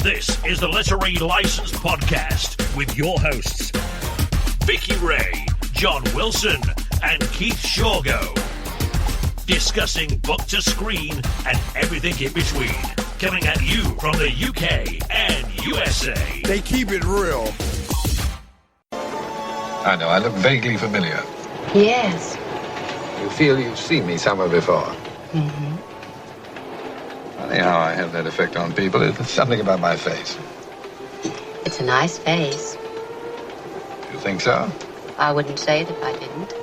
This is the Literary License Podcast with your hosts, Vicky Ray, John Wilson, and Keith Shorgo. Discussing book to screen and everything in between. Coming at you from the UK and USA. They keep it real. I know, I look vaguely familiar. Yes. You feel you've seen me somewhere before. Mm-hmm. Funny how I have that effect on people. It's something about my face. It's a nice face. You think so? I wouldn't say it if I didn't.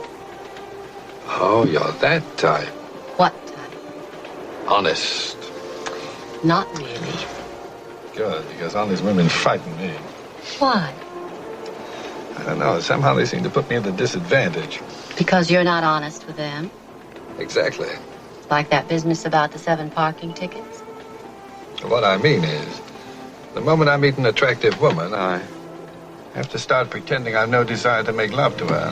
Oh, you're that type. What type? Honest. Not really. Good, because honest women frighten me. Why? I don't know, somehow they seem to put me at a disadvantage. Because you're not honest with them? Exactly. Like that business about the 7 parking tickets? What I mean is, the moment I meet an attractive woman, I have to start pretending I've no desire to make love to her.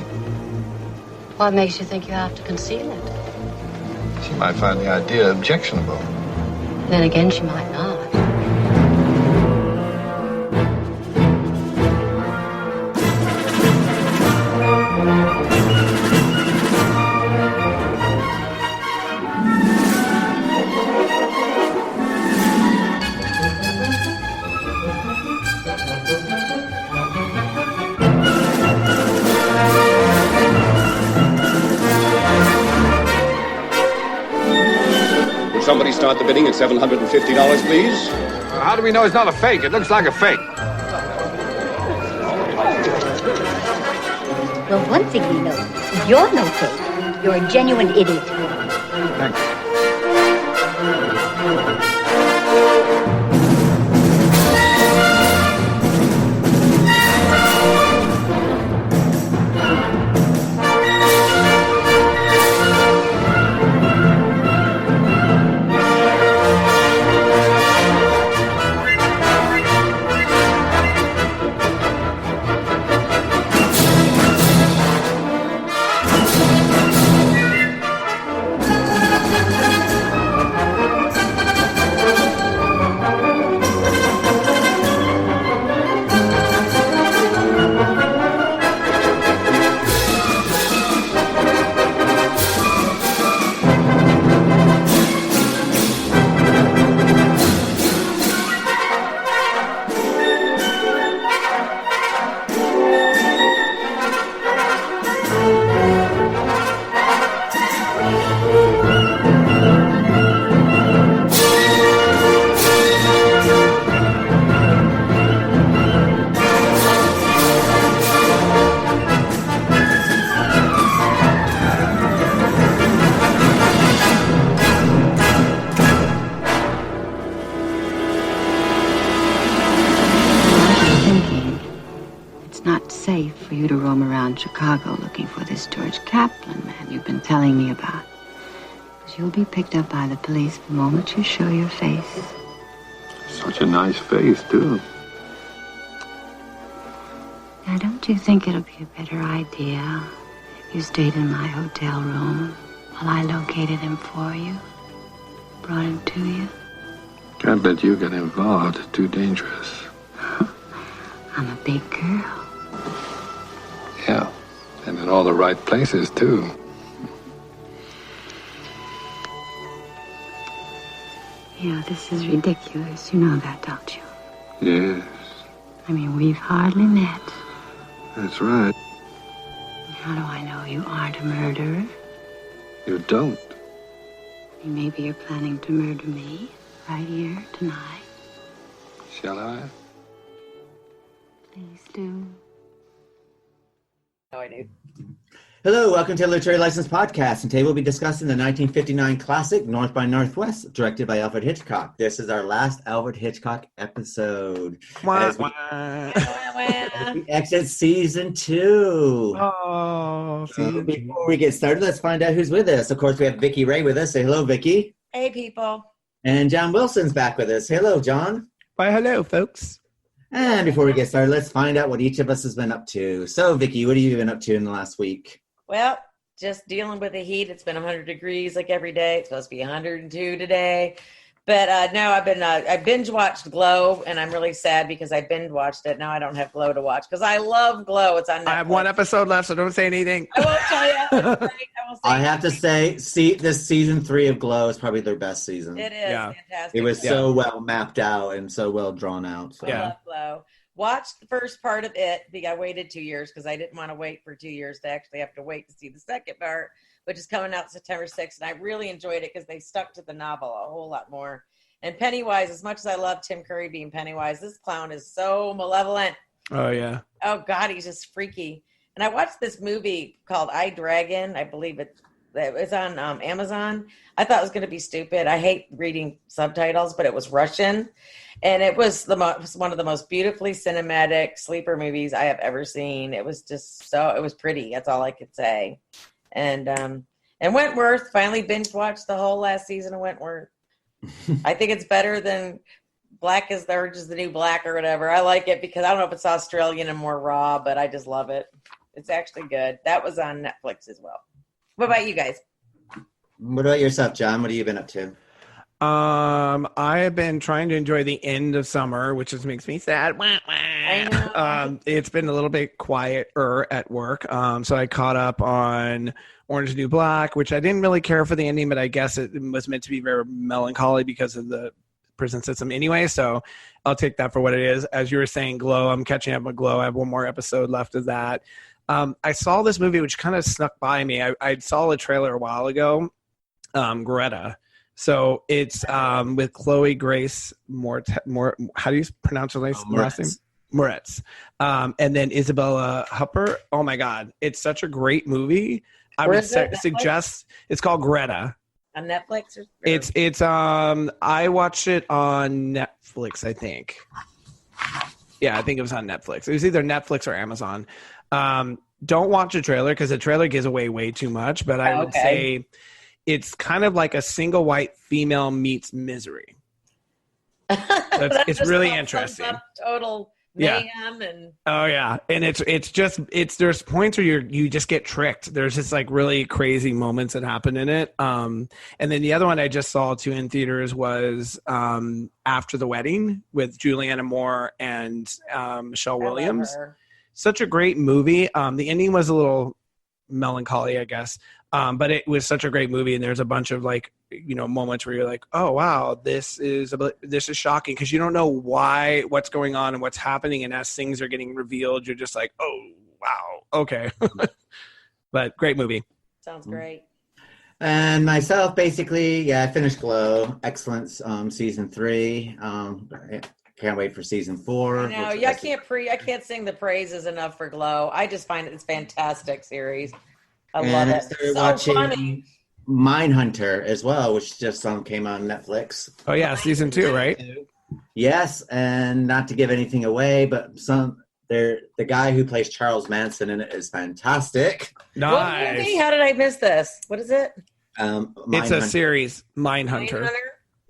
What makes you think you have to conceal it? She might find the idea objectionable. Then again, she might not. Somebody start the bidding at $750, please. How do we know it's not a fake? It looks like a fake. Well, one thing we know is you're no fake. You're a genuine idiot. Thanks. Chicago looking for this George Kaplan man you've been telling me about. Because you'll be picked up by the police the moment you show your face. Such a nice face, too. Now, don't you think it'll be a better idea if you stayed in my hotel room while I located him for you? Brought him to you? Can't let you get involved. It's too dangerous. I'm a big girl. Yeah, and in all the right places, too. Yeah, this is ridiculous. You know that, don't you? Yes. I mean, we've hardly met. That's right. How do I know you aren't a murderer? You don't. Maybe you're planning to murder me right here tonight. Shall I? Please do. No, I do. Hello, welcome to the Literary License Podcast, and today we'll be discussing the 1959 classic North by Northwest, directed by Alfred Hitchcock. This is our last Alfred Hitchcock episode. As we exit season 2. Oh, before we get started, let's find out who's with us. Of course, we have Vicky Ray with us. Say hello, Vicky. Hey, people. And John Wilson's back with us. Hello, John. Why, hello, folks. And before we get started, let's find out what each of us has been up to. So, Vicky, what have you been up to in the last week? Well, just dealing with the heat. It's been 100 degrees like every day. It's supposed to be 102 today. But no, I binge watched Glow, and I'm really sad because I binge watched it. Now I don't have Glow to watch because I love Glow. It's on Netflix. I have one episode left, so don't say anything. I won't tell you. It's great. I have to say, this season 3 of Glow is probably their best season. It is fantastic. It was so well mapped out and so well drawn out. So. I love Glow. Watched the first part of it. I waited 2 years because I didn't want to wait for 2 years to actually have to wait to see the second part, which is coming out September 6th. And I really enjoyed it because they stuck to the novel a whole lot more. And Pennywise, as much as I love Tim Curry being Pennywise, this clown is so malevolent. Oh, yeah. Oh, God, he's just freaky. And I watched this movie called I, Dragon. I believe it's on Amazon. I thought it was going to be stupid. I hate reading subtitles, but it was Russian. And it was one of the most beautifully cinematic sleeper movies I have ever seen. It was just it was pretty. That's all I could say. And Wentworth, finally binge watched the whole last season of Wentworth. I think it's better than Black is the New Black or whatever. I like it because I don't know if it's Australian and more raw, but I just love it. It's actually good. That was on Netflix as well. What about you guys? What about yourself, John? What have you been up to? I have been trying to enjoy the end of summer, which just makes me sad. I know. It's been a little bit quieter at work. So I caught up on Orange is the New Black, which I didn't really care for the ending, but I guess it was meant to be very melancholy because of the prison system anyway. So I'll take that for what it is. As you were saying, Glow, I'm catching up with Glow. I have one more episode left of that. I saw this movie, which kind of snuck by me. I saw a trailer a while ago, Greta. So it's with Chloe Grace how do you pronounce her last name? Moretz. And then Isabella Hupper. Oh my God. It's such a great movie. I would suggest it's called Greta. On Netflix? It's I watched it on Netflix, I think. Yeah, I think it was on Netflix. It was either Netflix or Amazon. Don't watch the trailer because the trailer gives away way too much, but I would say it's kind of like a single white female meets Misery. So it's really interesting. Total mayhem and and it's there's points where you just get tricked. There's just like really crazy moments that happen in it. And then the other one I just saw too in theaters was After the Wedding with Julianne Moore and Michelle Williams. Such a great movie. The ending was a little melancholy, I guess. But it was such a great movie, and there's a bunch of moments where you're like, oh wow, this is shocking because you don't know what's going on and what's happening, and as things are getting revealed, you're just like, oh wow, okay. But great movie. Sounds great. And myself, basically, I finished Glow. Excellent season 3. Can't wait for season 4. No, I can't sing the praises enough for Glow. I just find it's a fantastic series. I love it. I started watching Mindhunter as well, which just came on Netflix. Oh yeah, season 2, right? Yes, and not to give anything away, but the guy who plays Charles Manson in it is fantastic. Nice. What movie? How did I miss this? What is it? It's a series, Mindhunter.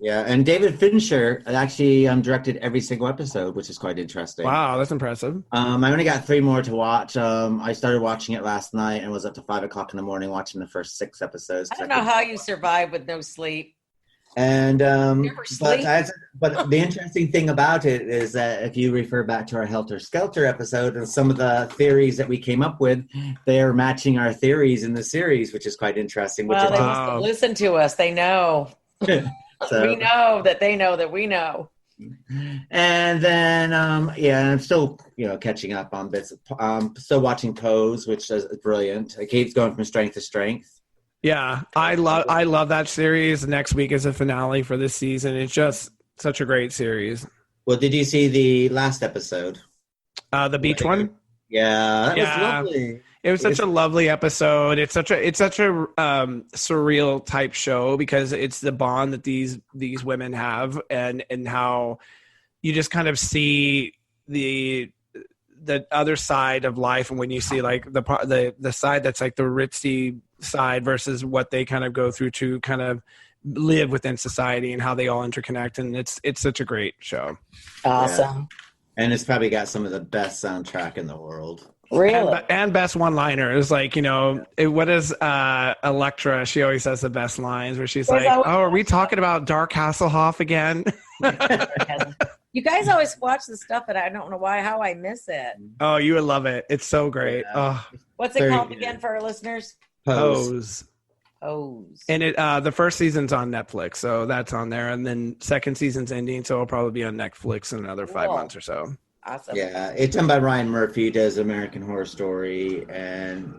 Yeah, and David Fincher actually directed every single episode, which is quite interesting. Wow, that's impressive. I only got 3 more to watch. I started watching it last night and was up to 5 o'clock in the morning watching the first 6 episodes. I don't know how you survive with no sleep. And never sleep? But the interesting thing about it is that if you refer back to our Helter Skelter episode and some of the theories that we came up with, they are matching our theories in the series, which is quite interesting. Well, they must listen to us. They know. So, we know that they know that we know. And then, I'm still, catching up on bits. Still watching Pose, which is brilliant. It keeps going from strength to strength. Yeah, I love that series. Next week is a finale for this season. It's just such a great series. Well, did you see the last episode? The beach one? Yeah, that was lovely. It was such a lovely episode. It's such a surreal type show because it's the bond that these women have and how you just kind of see the other side of life, and when you see like the side that's like the ritzy side versus what they kind of go through to kind of live within society and how they all interconnect, and it's such a great show. Awesome. Yeah. And it's probably got some of the best soundtrack in the world. Really? And best one-liners, like, what is Electra? She always says the best lines where she's like, "Oh, are we talking about Dark Hasselhoff again?" You guys always watch the stuff that I don't know how I miss it. Oh, you would love it. It's so great. Yeah. Oh, What's it called again for our listeners? Pose. And it the first season's on Netflix, so that's on there, and then second season's ending, so it'll probably be on Netflix in another 5 months or so. Awesome. Yeah, it's done by Ryan Murphy, who does American Horror Story and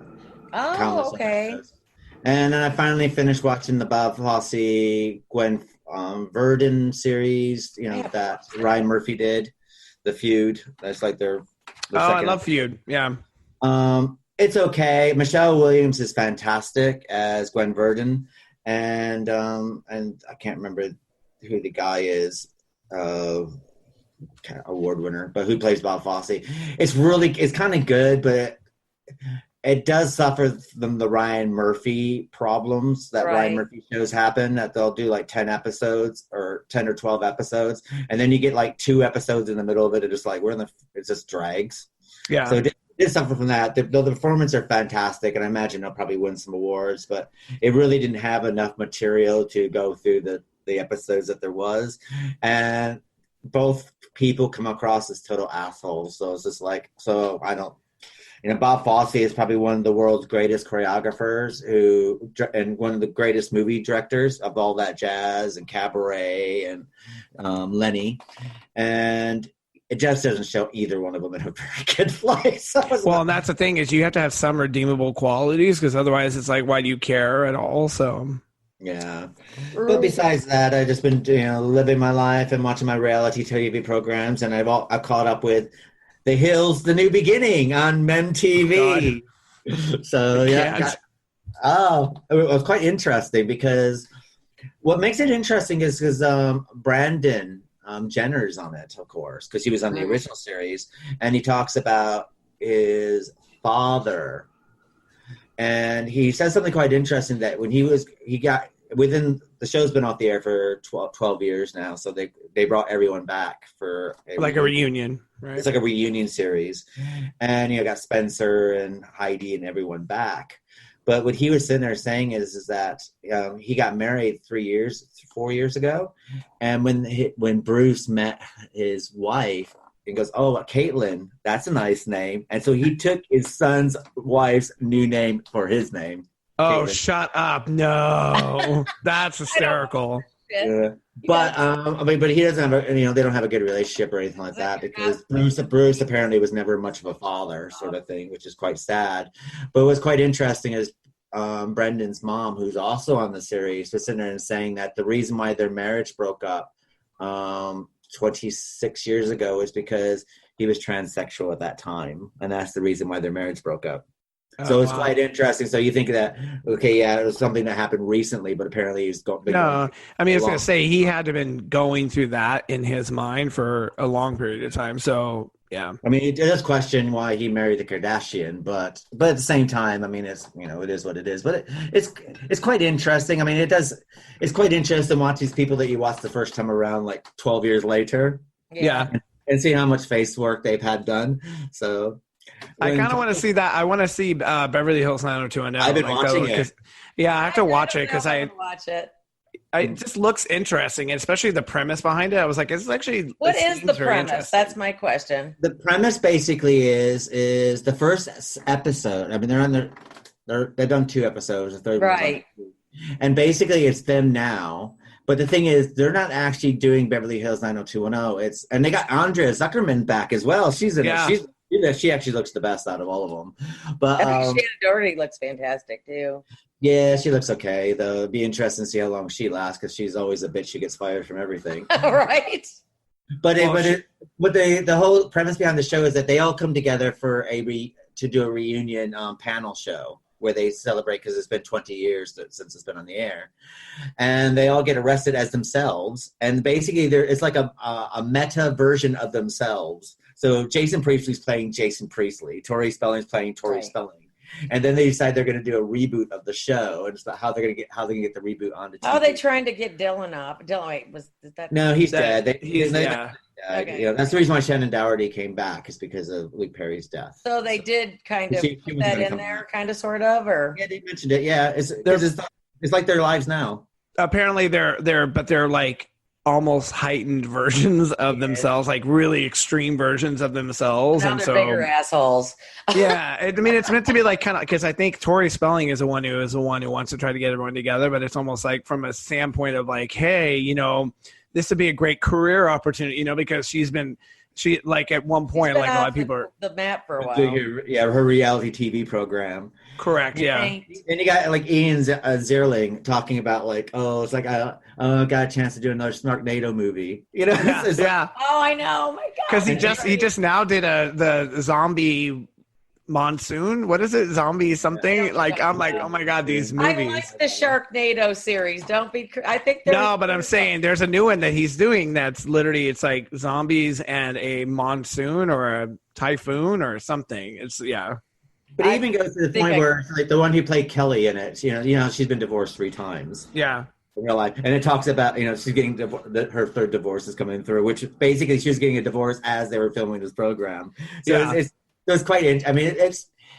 okay. And then I finally finished watching the Bob Fosse Gwen Verdon series, that Ryan Murphy did, The Feud. That's like their I love Feud. Yeah. It's okay. Michelle Williams is fantastic as Gwen Verdon, and I can't remember who the guy is, award winner, but who plays Bob Fosse. It's kind of good, but it does suffer from the Ryan Murphy problems that Ryan Murphy shows happen, that they'll do like 10 episodes or 10 or 12 episodes, and then you get like 2 episodes in the middle of it. It's just like it just drags. Yeah. So it did suffer from that. The performances are fantastic, and I imagine they'll probably win some awards, but it really didn't have enough material to go through the episodes that there was. And both people come across as total assholes. So it's just like, Bob Fosse is probably one of the world's greatest choreographers and one of the greatest movie directors of all that jazz and Cabaret and Lenny. And it just doesn't show either one of them in a very good light. And that's the thing, is you have to have some redeemable qualities, because otherwise it's like, why do you care at all? So yeah. But besides that, I've just been living my life and watching my reality TV programs, and I've caught up with The Hills, The New Beginning on MTV. So yeah. It was quite interesting, because what makes it interesting is because Brandon Jenner's on it, of course, because he was on the original series, and he talks about his father, and he says something quite interesting, that when the show's been off the air for 12 years now, so they brought everyone back for a reunion, right? It's like a reunion series, and got Spencer and Heidi and everyone back. But what he was sitting there saying is that he got married 4 years ago, and when Bruce met his wife, he goes, "Oh, Caitlin, that's a nice name," and so he took his son's wife's new name for his name. Oh, Caitlin. Shut up! No, that's hysterical. Yeah. But but he doesn't have they don't have a good relationship or anything like that, because Bruce apparently was never much of a father, sort of thing, which is quite sad. But what's quite interesting is Brendan's mom, who's also on the series, was sitting there and saying that the reason why their marriage broke up 26 years ago is because he was transsexual at that time, and that's the reason why their marriage broke up. So it's quite interesting. So you think that, it was something that happened recently, but apparently he's going. No, I was going to say he had to have been going through that in his mind for a long period of time. So yeah, it does question why he married the Kardashian, but at the same time, it's it is what it is. But it's quite interesting. It's quite interesting to watch these people that you watched the first time around, like 12 years later. Yeah, and see how much face work they've had done. So. I kind of want to see that. I want to see Beverly Hills 90210. I've been watching it. Yeah, I have to watch it because watch it. It just looks interesting, especially the premise behind it. I was like, it's actually. What is the premise? That's my question. The premise basically is the first episode. They've done 2 episodes. The third right. And basically, it's them now. But the thing is, they're not actually doing Beverly Hills 90210. And they got Andrea Zuckerman back as well. She's in it. She actually looks the best out of all of them. But I think Shannon Doherty looks fantastic too. Yeah, she looks okay. Though it'd be interesting to see how long she lasts, because she's always a bitch who gets fired from everything. Right. But the whole premise behind the show is that they all come together for to do a reunion panel show where they celebrate, because it's been 20 years since it's been on the air, and they all get arrested as themselves. And basically, it's like a meta version of themselves. So Jason Priestley's playing Jason Priestley, Tori Spelling's playing Tori Spelling, and then they decide they're going to do a reboot of the show, and it's about how they're going to get the reboot onto TV. How are they trying to get Dylan off? Dylan, wait, was that? No, he's dead. Okay. You know, that's the reason why Shannon Doherty came back, is because of Luke Perry's death. So they did kind of She put was that gonna in come there, back. kind of, sort of, or Yeah, they mentioned it. Yeah, it's like their lives now. Apparently they're like almost heightened versions of themselves, like really extreme versions of themselves. now And they're so bigger assholes. yeah, I mean, it's meant to be like kind of, because I think Tori Spelling is the one who wants to try to get everyone together, but it's almost like from a standpoint of like, hey, you know, this would be a great career opportunity, you know, because she like at one point, like a lot of people are the map for a while. Yeah, her reality TV program. correct. Yeah. Right. And you got like Ian Zierling talking about like, oh, it's like I got a chance to do another Sharknado movie. You know, Yeah. it's like, Yeah. Oh, I know. Oh my God. Because he just now did the zombie monsoon. What is it? Zombie something? Like I'm like, oh my God, these I movies. like the Sharknado series. Don't be. I think No, but I'm saying there's a new one that he's doing that's literally it's like zombies and a monsoon or a typhoon or something. It's but it even goes to the point where it's like the one who played Kelly in it. You know, she's been divorced 3 times. Yeah. In real life, and it talks about, you know, she's getting her 3rd divorce is coming through, which basically she was getting a divorce as they were filming this program. So it's quite. I mean,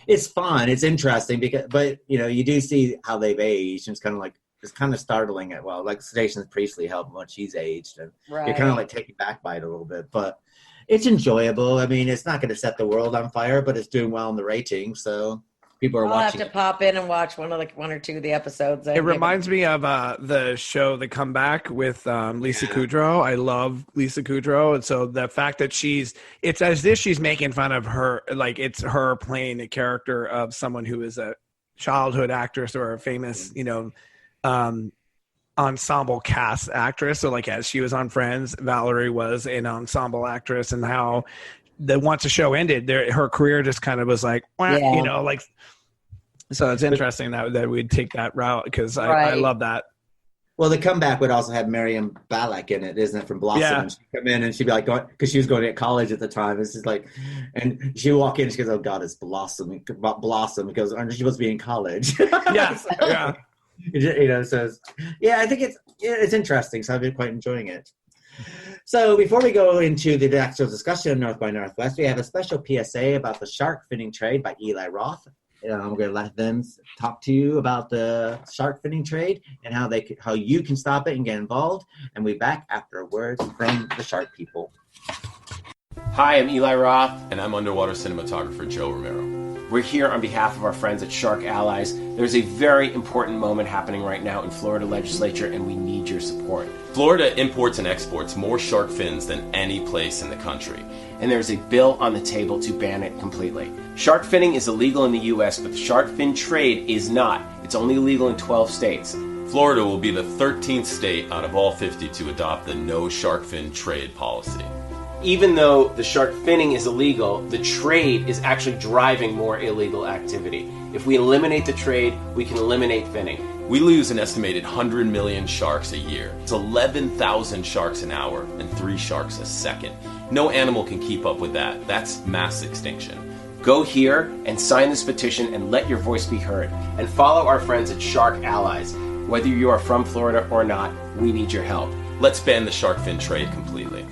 it's fun. It's interesting but you know, you do see how they've aged, and it's kind of startling. Like Stations Priestley, how much he's aged, and you're kind of like taken back by it a little bit, but it's enjoyable. I mean, it's not going to set the world on fire, but it's doing well in the ratings, so people are watching. I'll have to pop in and watch one or two of the episodes. It reminds me of the show The Comeback with Lisa Kudrow. I love Lisa Kudrow, and so the fact that it's as if she's making fun of her, like it's her playing a character of someone who is a childhood actress or a famous, you know, ensemble cast actress. So like as she was on Friends, Valerie was an ensemble actress, and how once the show ended, her career just kind of was like, you know, like. So it's interesting that we'd take that route, because I love that. Well, The Comeback would also have Miriam Balak in it, isn't it, from Blossom? Yeah. And she'd come in and she'd be like, because she was going to college at the time. It's just like, and she'd walk in and she goes, oh God, it's Blossom. Blossom, because aren't you supposed to be in college? Yeah, so, yeah. You know, so I think it's interesting. So I've been quite enjoying it. So before we go into the actual discussion of North by Northwest, we have a special PSA about the shark finning trade by Eli Roth. We're going to let them talk to you about the shark finning trade and how you can stop it and get involved. And we'll be back after a word from the shark people. Hi, I'm Eli Roth. And I'm underwater cinematographer Joe Romero. We're here on behalf of our friends at Shark Allies. There's a very important moment happening right now in Florida legislature, and we need your support. Florida imports and exports more shark fins than any place in the country. And there's a bill on the table to ban it completely. Shark finning is illegal in the U.S., but the shark fin trade is not. It's only illegal in 12 states. Florida will be the 13th state out of all 50 to adopt the no shark fin trade policy. Even though the shark finning is illegal, the trade is actually driving more illegal activity. If we eliminate the trade, we can eliminate finning. We lose an estimated 100 million sharks a year. It's 11,000 sharks an hour and 3 sharks a second. No animal can keep up with that. That's mass extinction. Go here and sign this petition and let your voice be heard. And follow our friends at Shark Allies. Whether you are from Florida or not, we need your help. Let's ban the shark fin trade completely.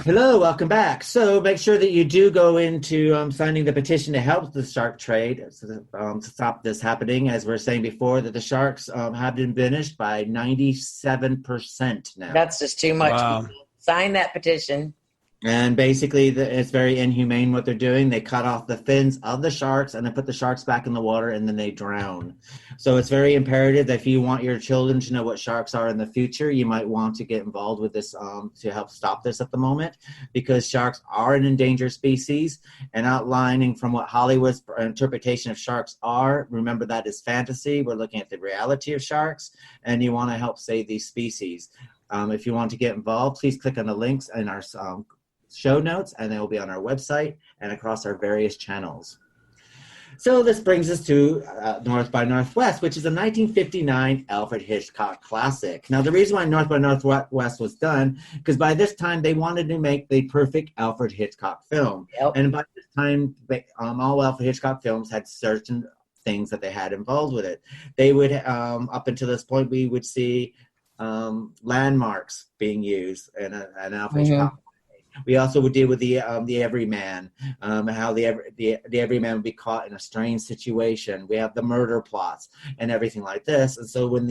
Hello, welcome back. So make sure that you do go into signing the petition to help the shark trade to stop this happening. As we were saying before, that the sharks have been diminished by 97% now. That's just too much. Wow. Sign that petition. And basically, it's very inhumane what they're doing. They cut off the fins of the sharks and then put the sharks back in the water, and then they drown. So it's very imperative that if you want your children to know what sharks are in the future, you might want to get involved with this to help stop this at the moment, because sharks are an endangered species. And outlining from what Hollywood's interpretation of sharks are, remember that is fantasy. We're looking at the reality of sharks, and you want to help save these species. If you want to get involved, please click on the links in our show notes, and they will be on our website and across our various channels. So this brings us to North by Northwest, which is a 1959 Alfred Hitchcock classic. Now, the reason why North by Northwest was done, because by this time they wanted to make the perfect Alfred Hitchcock film. Yep. And by this time, all Alfred Hitchcock films had certain things that they had involved with it. They would, up until this point, we would see landmarks being used in an Alfred Hitchcock. We also would deal with the everyman, how the everyman would be caught in a strange situation. We have the murder plots and everything like this. And so when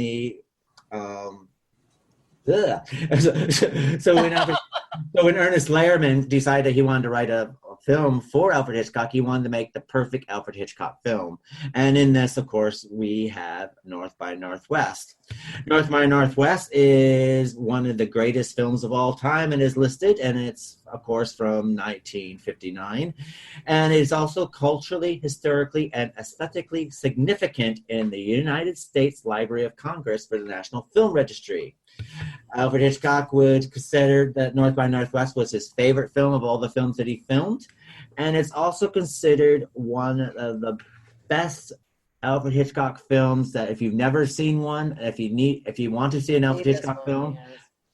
when Ernest Lehman decided he wanted to write a film for Alfred Hitchcock, he wanted to make the perfect Alfred Hitchcock film. And in this, of course, we have North by Northwest. North by Northwest is one of the greatest films of all time and is listed, and it's, of course, from 1959. And it's also culturally, historically, and aesthetically significant in the United States Library of Congress for the National Film Registry. Alfred Hitchcock would consider that North by Northwest was his favorite film of all the films that he filmed, and it's also considered one of the best Alfred Hitchcock films. That if you've never seen one, if you want to see an Alfred Hitchcock film,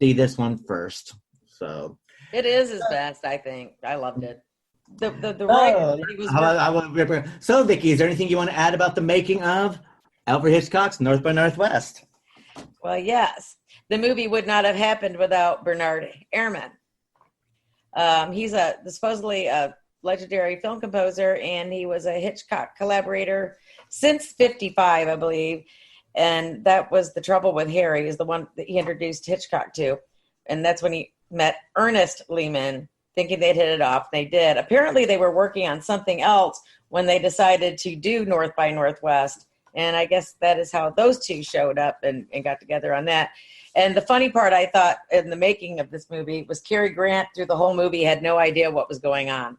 see this one first. So it is his best, I think. I loved it. The So, Vicki, is there anything you want to add about the making of Alfred Hitchcock's North by Northwest? Well, yes. The movie would not have happened without Bernard Herrmann. He's supposedly a legendary film composer, and he was a Hitchcock collaborator since 1955, I believe. And that was the trouble with Harry, is the one that he introduced Hitchcock to. And that's when he met Ernest Lehman, thinking they'd hit it off. They did. Apparently, they were working on something else when they decided to do North by Northwest. And I guess that is how those two showed up and got together on that. And the funny part, I thought, in the making of this movie was Cary Grant through the whole movie had no idea what was going on.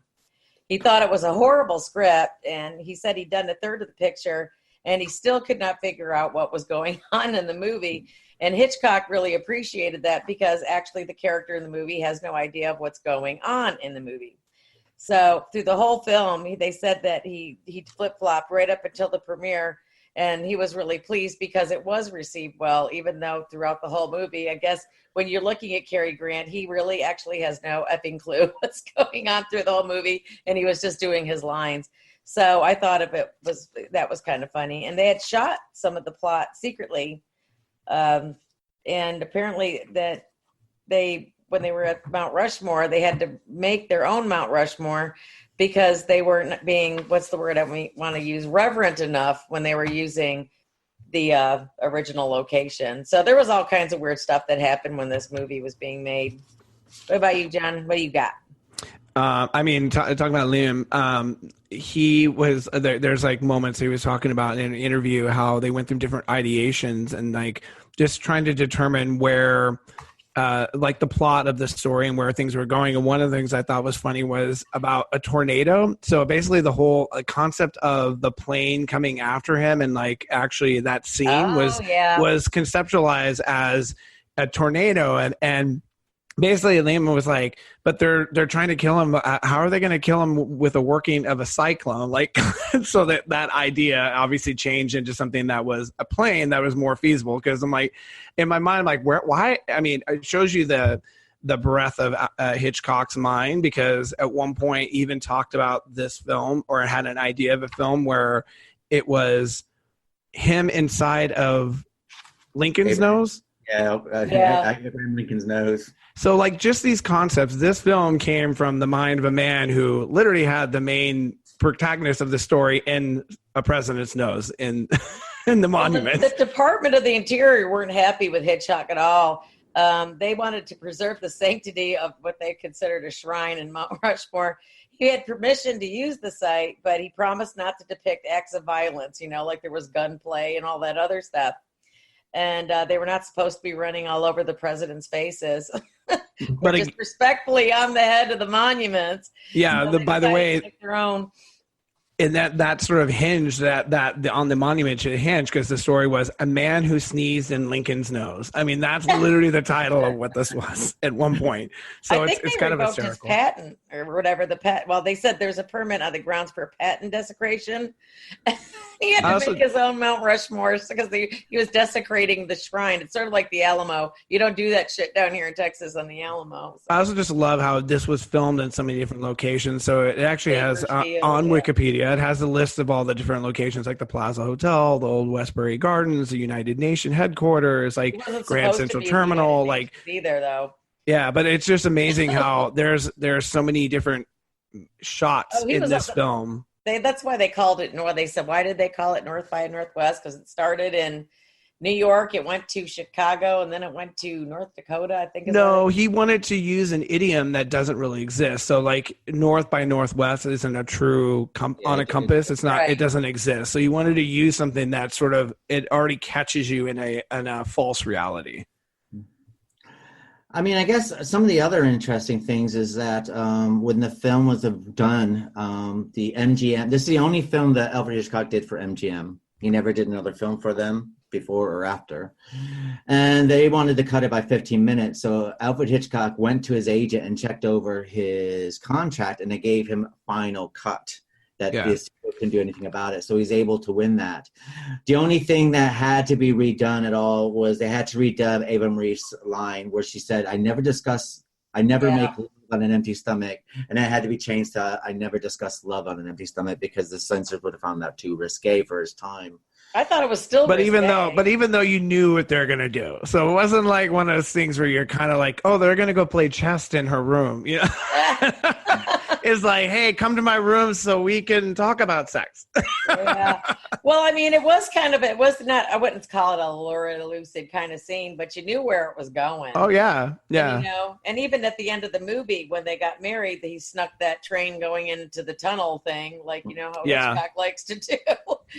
He thought it was a horrible script, and he said he'd done a third of the picture, and he still could not figure out what was going on in the movie. And Hitchcock really appreciated that, because actually the character in the movie has no idea of what's going on in the movie. So through the whole film, they said that he flip-flopped right up until the premiere. And he was really pleased because it was received well, even though throughout the whole movie, I guess when you're looking at Cary Grant, he really actually has no effing clue what's going on through the whole movie. And he was just doing his lines. So I thought that was kind of funny. And they had shot some of the plot secretly. And apparently that when they were at Mount Rushmore, they had to make their own Mount Rushmore, because they weren't being, what's the word I want to use, reverent enough when they were using the original location. So there was all kinds of weird stuff that happened when this movie was being made. What about you, John? What do you got? Talking about Liam, he was there's like moments he was talking about in an interview how they went through different ideations and like just trying to determine where like the plot of the story and where things were going. And one of the things I thought was funny was about a tornado. So basically the whole concept of the plane coming after him, and like actually that scene was conceptualized as a tornado. And basically Lehman was like, but they're trying to kill him. How are they going to kill him with a working of a cyclone? Like, so that idea obviously changed into something that was a plane that was more feasible. Because I'm like, in my mind, I'm like, why? I mean, it shows you the breadth of Hitchcock's mind, because at one point even talked about this film, or had an idea of a film where it was him inside of Lincoln's nose. Abraham Lincoln's nose. So like just these concepts, this film came from the mind of a man who literally had the main protagonist of the story in a president's nose in the monument. The Department of the Interior weren't happy with Hitchcock at all. They wanted to preserve the sanctity of what they considered a shrine in Mount Rushmore. He had permission to use the site, but he promised not to depict acts of violence, like there was gunplay and all that other stuff. And they were not supposed to be running all over the president's faces. But just respectfully on the head of the monuments. Yeah, by the way, their own. And that sort of hinged that on the monument should hinge, because the story was a man who sneezed in Lincoln's nose. I mean, that's literally the title of what this was at one point. So I think it's kind of hysterical. His patent or whatever well, they said there's a permit on the grounds for patent desecration. He had to make his own Mount Rushmore because he was desecrating the shrine. It's sort of like the Alamo. You don't do that shit down here in Texas on the Alamo. So. I also just love how this was filmed in so many different locations. So it actually has on Wikipedia. Yeah, it has a list of all the different locations, like the Plaza Hotel, the old Westbury Gardens, the United Nation headquarters, like Grand Central Terminal, like be there though. Yeah, but it's just amazing how there's so many different shots in this film. That's why they called it North. They said, why did they call it North by Northwest? Because it started in New York, it went to Chicago, and then it went to North Dakota, I think. No, he wanted to use an idiom that doesn't really exist. So, like, North by Northwest isn't a true on a compass. It's not. Right. It doesn't exist. So, you wanted to use something that sort of it already catches you in a false reality. I mean, I guess some of the other interesting things is that when the film was done, the MGM. This is the only film that Alfred Hitchcock did for MGM. He never did another film for them before or after. And they wanted to cut it by 15 minutes. So Alfred Hitchcock went to his agent and checked over his contract, and they gave him a final cut that this couldn't do anything about it. So he's able to win that. The only thing that had to be redone at all was they had to redub Eva Marie's line where she said, I never make love on an empty stomach. And that had to be changed to, I never discuss love on an empty stomach, because the censors would have found that too risque for his time. I thought it was still risque. Even though you knew what they're going to do. So it wasn't like one of those things where you're kind of like, oh, they're going to go play chess in her room. You know? It's like, hey, come to my room so we can talk about sex. Yeah. Well, I mean, it was not, I wouldn't call it a lurid, elusive kind of scene, but you knew where it was going. Oh, yeah. Yeah. And, and even at the end of the movie, when they got married, he snuck that train going into the tunnel thing, like, how Hitchcock likes to do.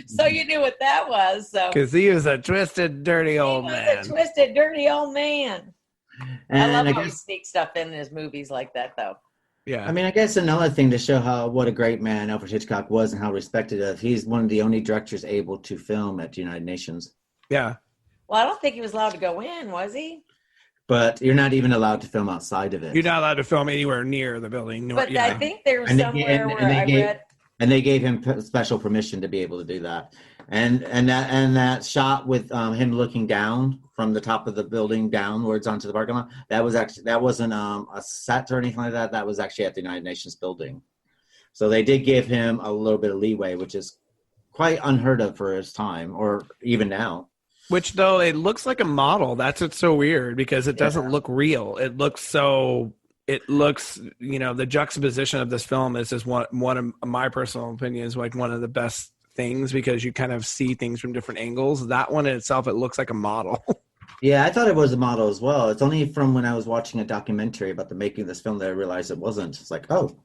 So you knew what that was. So because he was a twisted, dirty old man. And I love how he sneaks stuff in his movies like that, though. Yeah. I mean, I guess another thing to show what a great man Alfred Hitchcock was and how respected of. He's one of the only directors able to film at the United Nations. Yeah. Well, I don't think he was allowed to go in, was he? But you're not even allowed to film outside of it. You're not allowed to film anywhere near the building. But I think there was somewhere where I read. And they gave him special permission to be able to do that. And that shot with him looking down from the top of the building downwards onto the parking lot, that wasn't a set or anything like that. That was actually at the United Nations building. So they did give him a little bit of leeway, which is quite unheard of for his time, or even now. Which, though, it looks like a model. That's what's so weird, because it doesn't look real. It looks, the juxtaposition of this film is just one of my personal opinions, like one of the best things, because you kind of see things from different angles. That one in itself, it looks like a model. Yeah, I thought it was a model as well. It's only from when I was watching a documentary about the making of this film that I realized it wasn't. It's like, maybe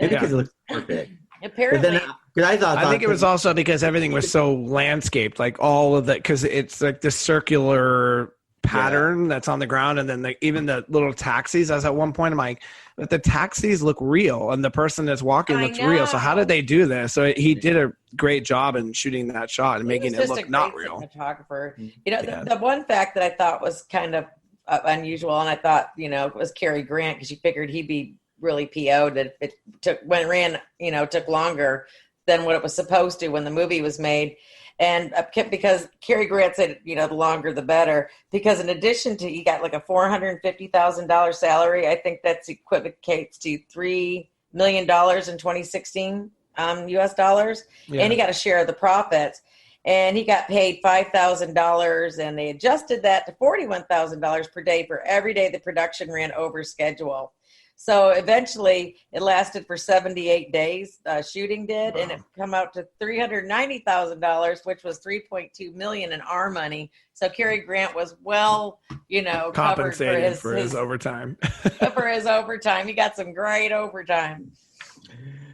because it looks perfect. Apparently. But then, I think it was also because everything was so landscaped, like all of that, because it's like the circular pattern that's on the ground, and then even the little taxis. I was at one point, I'm like, but the taxis look real, and the person that's walking looks real. So how did they do this? So he did a great job in shooting that shot and making it look not real. Cinematographer. The one fact that I thought was kind of unusual, and I thought was Cary Grant, because you figured he'd be really PO'd that it took longer than what it was supposed to when the movie was made. And because Cary Grant said, the longer the better, because in addition to, he got like a $450,000 salary. I think that's equivocates to $3 million in 2016 US dollars. Yeah. And he got a share of the profits, and he got paid $5,000, and they adjusted that to $41,000 per day for every day the production ran over schedule. So eventually it lasted for 78 days, shooting did, and it come out to $390,000, which was $3.2 million in our money. So Cary Grant was compensated for his overtime. For his overtime. He got some great overtime.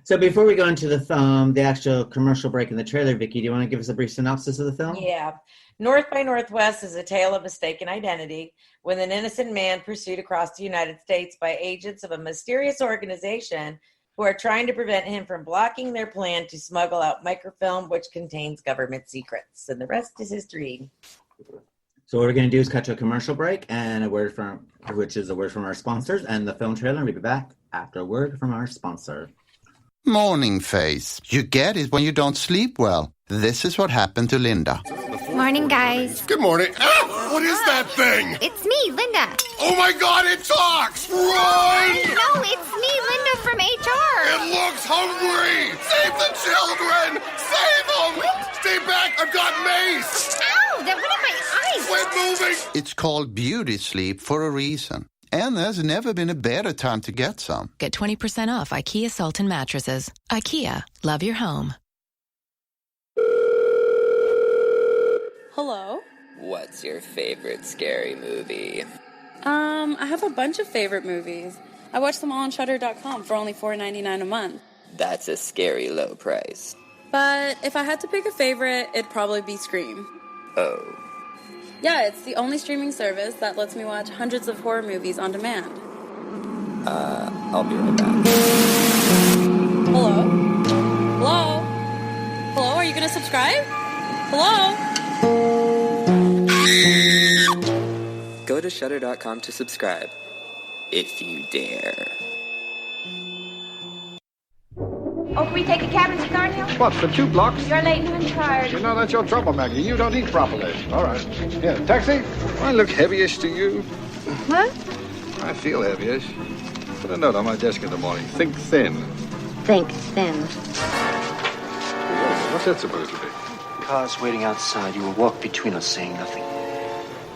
So before we go into the actual commercial break in the trailer, Vicky, do you want to give us a brief synopsis of the film? Yeah. North by Northwest is a tale of mistaken identity, with an innocent man pursued across the United States by agents of a mysterious organization who are trying to prevent him from blocking their plan to smuggle out microfilm which contains government secrets. And the rest is history. So what we're going to do is cut to a commercial break and a word from our sponsors and the film trailer, and we'll be back after a word from our sponsor. Morning face. You get it when you don't sleep well. This is what happened to Linda. Morning, guys. Good morning. Ah, what is that thing? It's me, Linda. Oh my God, it talks! Run! No, it's me, Linda from HR. It looks dog's hungry! Save the children! Save them! Stay back! I've got mace! Ow! That went in my eyes! Quit moving! It's called beauty sleep for a reason. And there's never been a better time to get some. Get 20% off IKEA Sultan mattresses. IKEA, love your home. Hello? What's your favorite scary movie? I have a bunch of favorite movies. I watch them all on Shudder.com for only $4.99 a month. That's a scary low price. But if I had to pick a favorite, it'd probably be Scream. Oh. Yeah, it's the only streaming service that lets me watch hundreds of horror movies on demand. I'll be right back. Hello? Hello? Hello, are you gonna subscribe? Hello? Go to Shudder.com to subscribe. If you dare. Oh, can we take a cab into Thornhill? What, for 2 blocks? You're late and tired. You know that's your trouble, Maggie. You don't eat properly. All right. Here, taxi. I look heavyish to you. What? I feel heavyish. Put a note on my desk in the morning. Think thin. Think thin. What's that supposed to be? Car's waiting outside. You will walk between us saying nothing.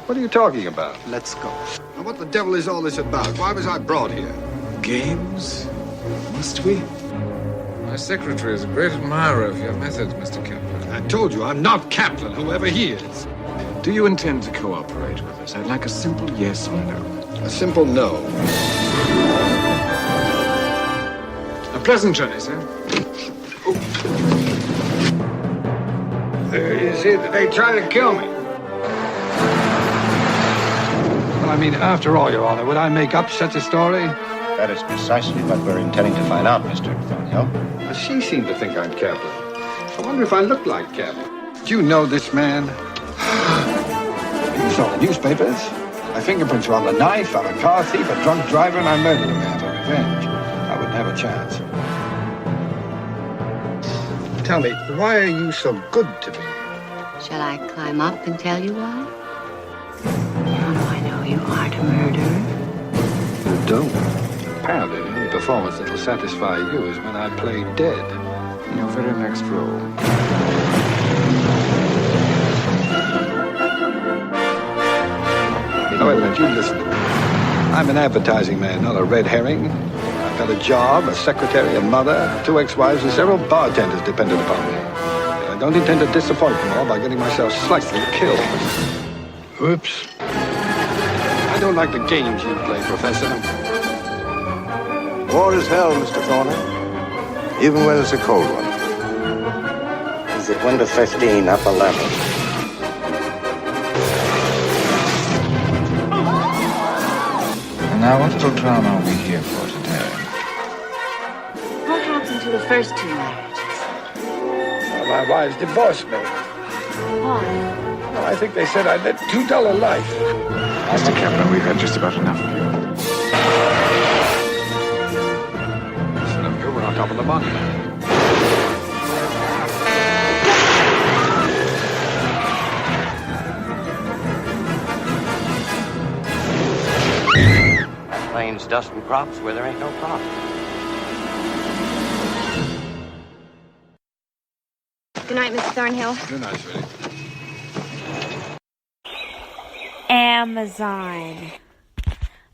What are you talking about? Let's go. Now, what the devil is all this about? Why was I brought here? Games? Must we? My secretary is a great admirer of your methods, Mr. Kaplan. I told you, I'm not Kaplan, whoever he is. Do you intend to cooperate with us? I'd like a simple yes or no. A simple no. A pleasant journey, sir. You see, they try to kill me. Well, I mean, after all, Your Honor, would I make up such a story? That is precisely what we're intending to find out, Mr. Thornhill. Well, she seemed to think I'm Kaplan. I wonder if I look like Kaplan. Do you know this man? You saw the newspapers. My fingerprints were on the knife. I'm a car thief, a drunk driver, and I murdered a man for revenge. I wouldn't have a chance. Tell me, why are you so good to me? Shall I climb up and tell you why? How do I know you aren't a murderer? You don't. Apparently, the only performance that will satisfy you is when I play dead. Your very next role. You know, wait a minute, you listen to me. I'm an advertising man, not a red herring. I've got a job, a secretary, a mother, 2 ex-wives, and several bartenders dependent upon me. And I don't intend to disappoint them all by getting myself slightly killed. Oops. I don't like the games you play, Professor. War is hell, Mr. Thornhill. Even when it's a cold one. Is it 1 to 15, upper level? And now, what little drama are we here for today? What happened to the first 2 marriages? Well, my wives divorced me. Why? Well, I think they said I led too dull a life. Mr. Kaplan, we've had just about enough of you. We're on top of the monument. That plane's dusting crops where there ain't no crop. Good night, Mr. Thornhill. Good night, sweetie. Amazon.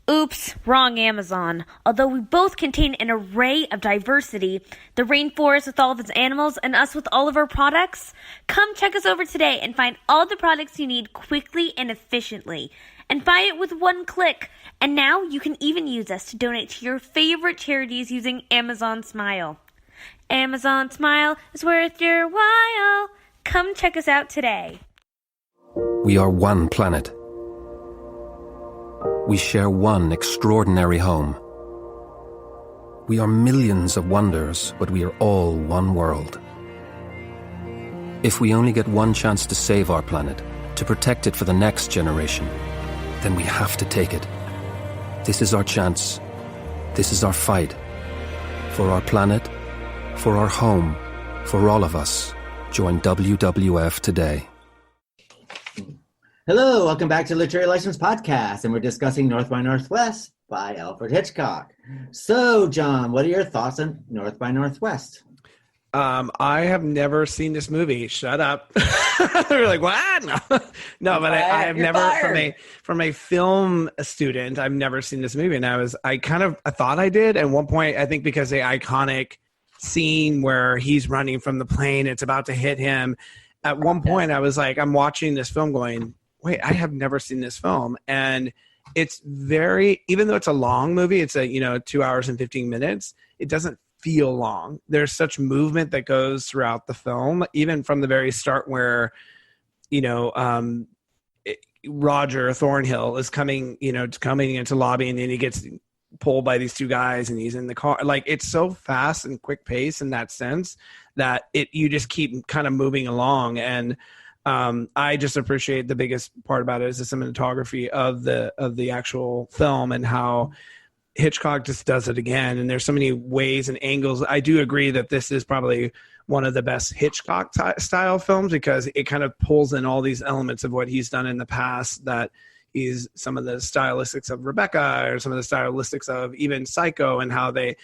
Oops, wrong Amazon. Although we both contain an array of diversity, the rainforest with all of its animals and us with all of our products, come check us over today and find all the products you need quickly and efficiently. And buy it with 1 click. And now you can even use us to donate to your favorite charities using Amazon Smile. Amazon Smile is worth your while. Come check us out today. We are one planet. We share one extraordinary home. We are millions of wonders, but we are all one world. If we only get one chance to save our planet, to protect it for the next generation, then we have to take it. This is our chance. This is our fight. For our planet, for our home, for all of us. Join WWF today. Hello, welcome back to Literary License Podcast, and we're discussing North by Northwest by Alfred Hitchcock. So, John, what are your thoughts on North by Northwest? I have never seen this movie. Shut up. You're like, what? No, but I have never, from a film student, I've never seen this movie. And I thought I did. At one point, I think because the iconic scene where he's running from the plane, it's about to hit him. At one point, I was like, I'm watching this film going, wait, I have never seen this film. And it's even though it's a long movie, it's 2 hours and 15 minutes, it doesn't feel long. There's such movement that goes throughout the film, even from the very start where, Roger Thornhill is coming into lobby, and then he gets pulled by these two guys and he's in the car. Like, it's so fast and quick pace in that sense that you just keep kind of moving along. And I just appreciate the biggest part about it is the cinematography of the actual film and how Hitchcock just does it again. And there's so many ways and angles. I do agree that this is probably one of the best Hitchcock style films because it kind of pulls in all these elements of what he's done in the past, that he's some of the stylistics of Rebecca or some of the stylistics of even Psycho, and how the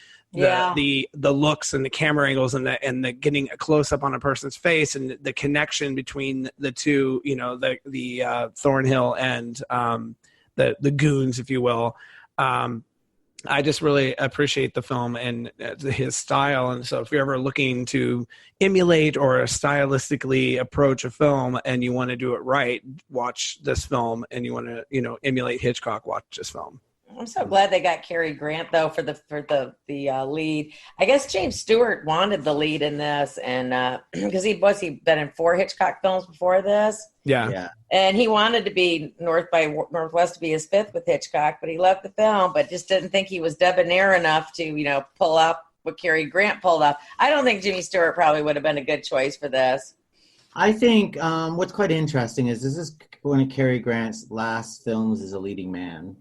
looks and the camera angles and the getting a close up on a person's face and the connection between the two, the Thornhill and the goons, if you will. I just really appreciate the film and his style. And so if you're ever looking to emulate or stylistically approach a film and you want to do it right, watch this film. And you want to, emulate Hitchcock, watch this film. I'm so glad they got Cary Grant though for the lead. I guess James Stewart wanted the lead in this, and because he'd been in 4 Hitchcock films before this. Yeah. And he wanted to be North by Northwest to be his 5th with Hitchcock, but he left the film, but just didn't think he was debonair enough to pull up what Cary Grant pulled up. I don't think Jimmy Stewart probably would have been a good choice for this. I think what's quite interesting is this is one of Cary Grant's last films as a leading man.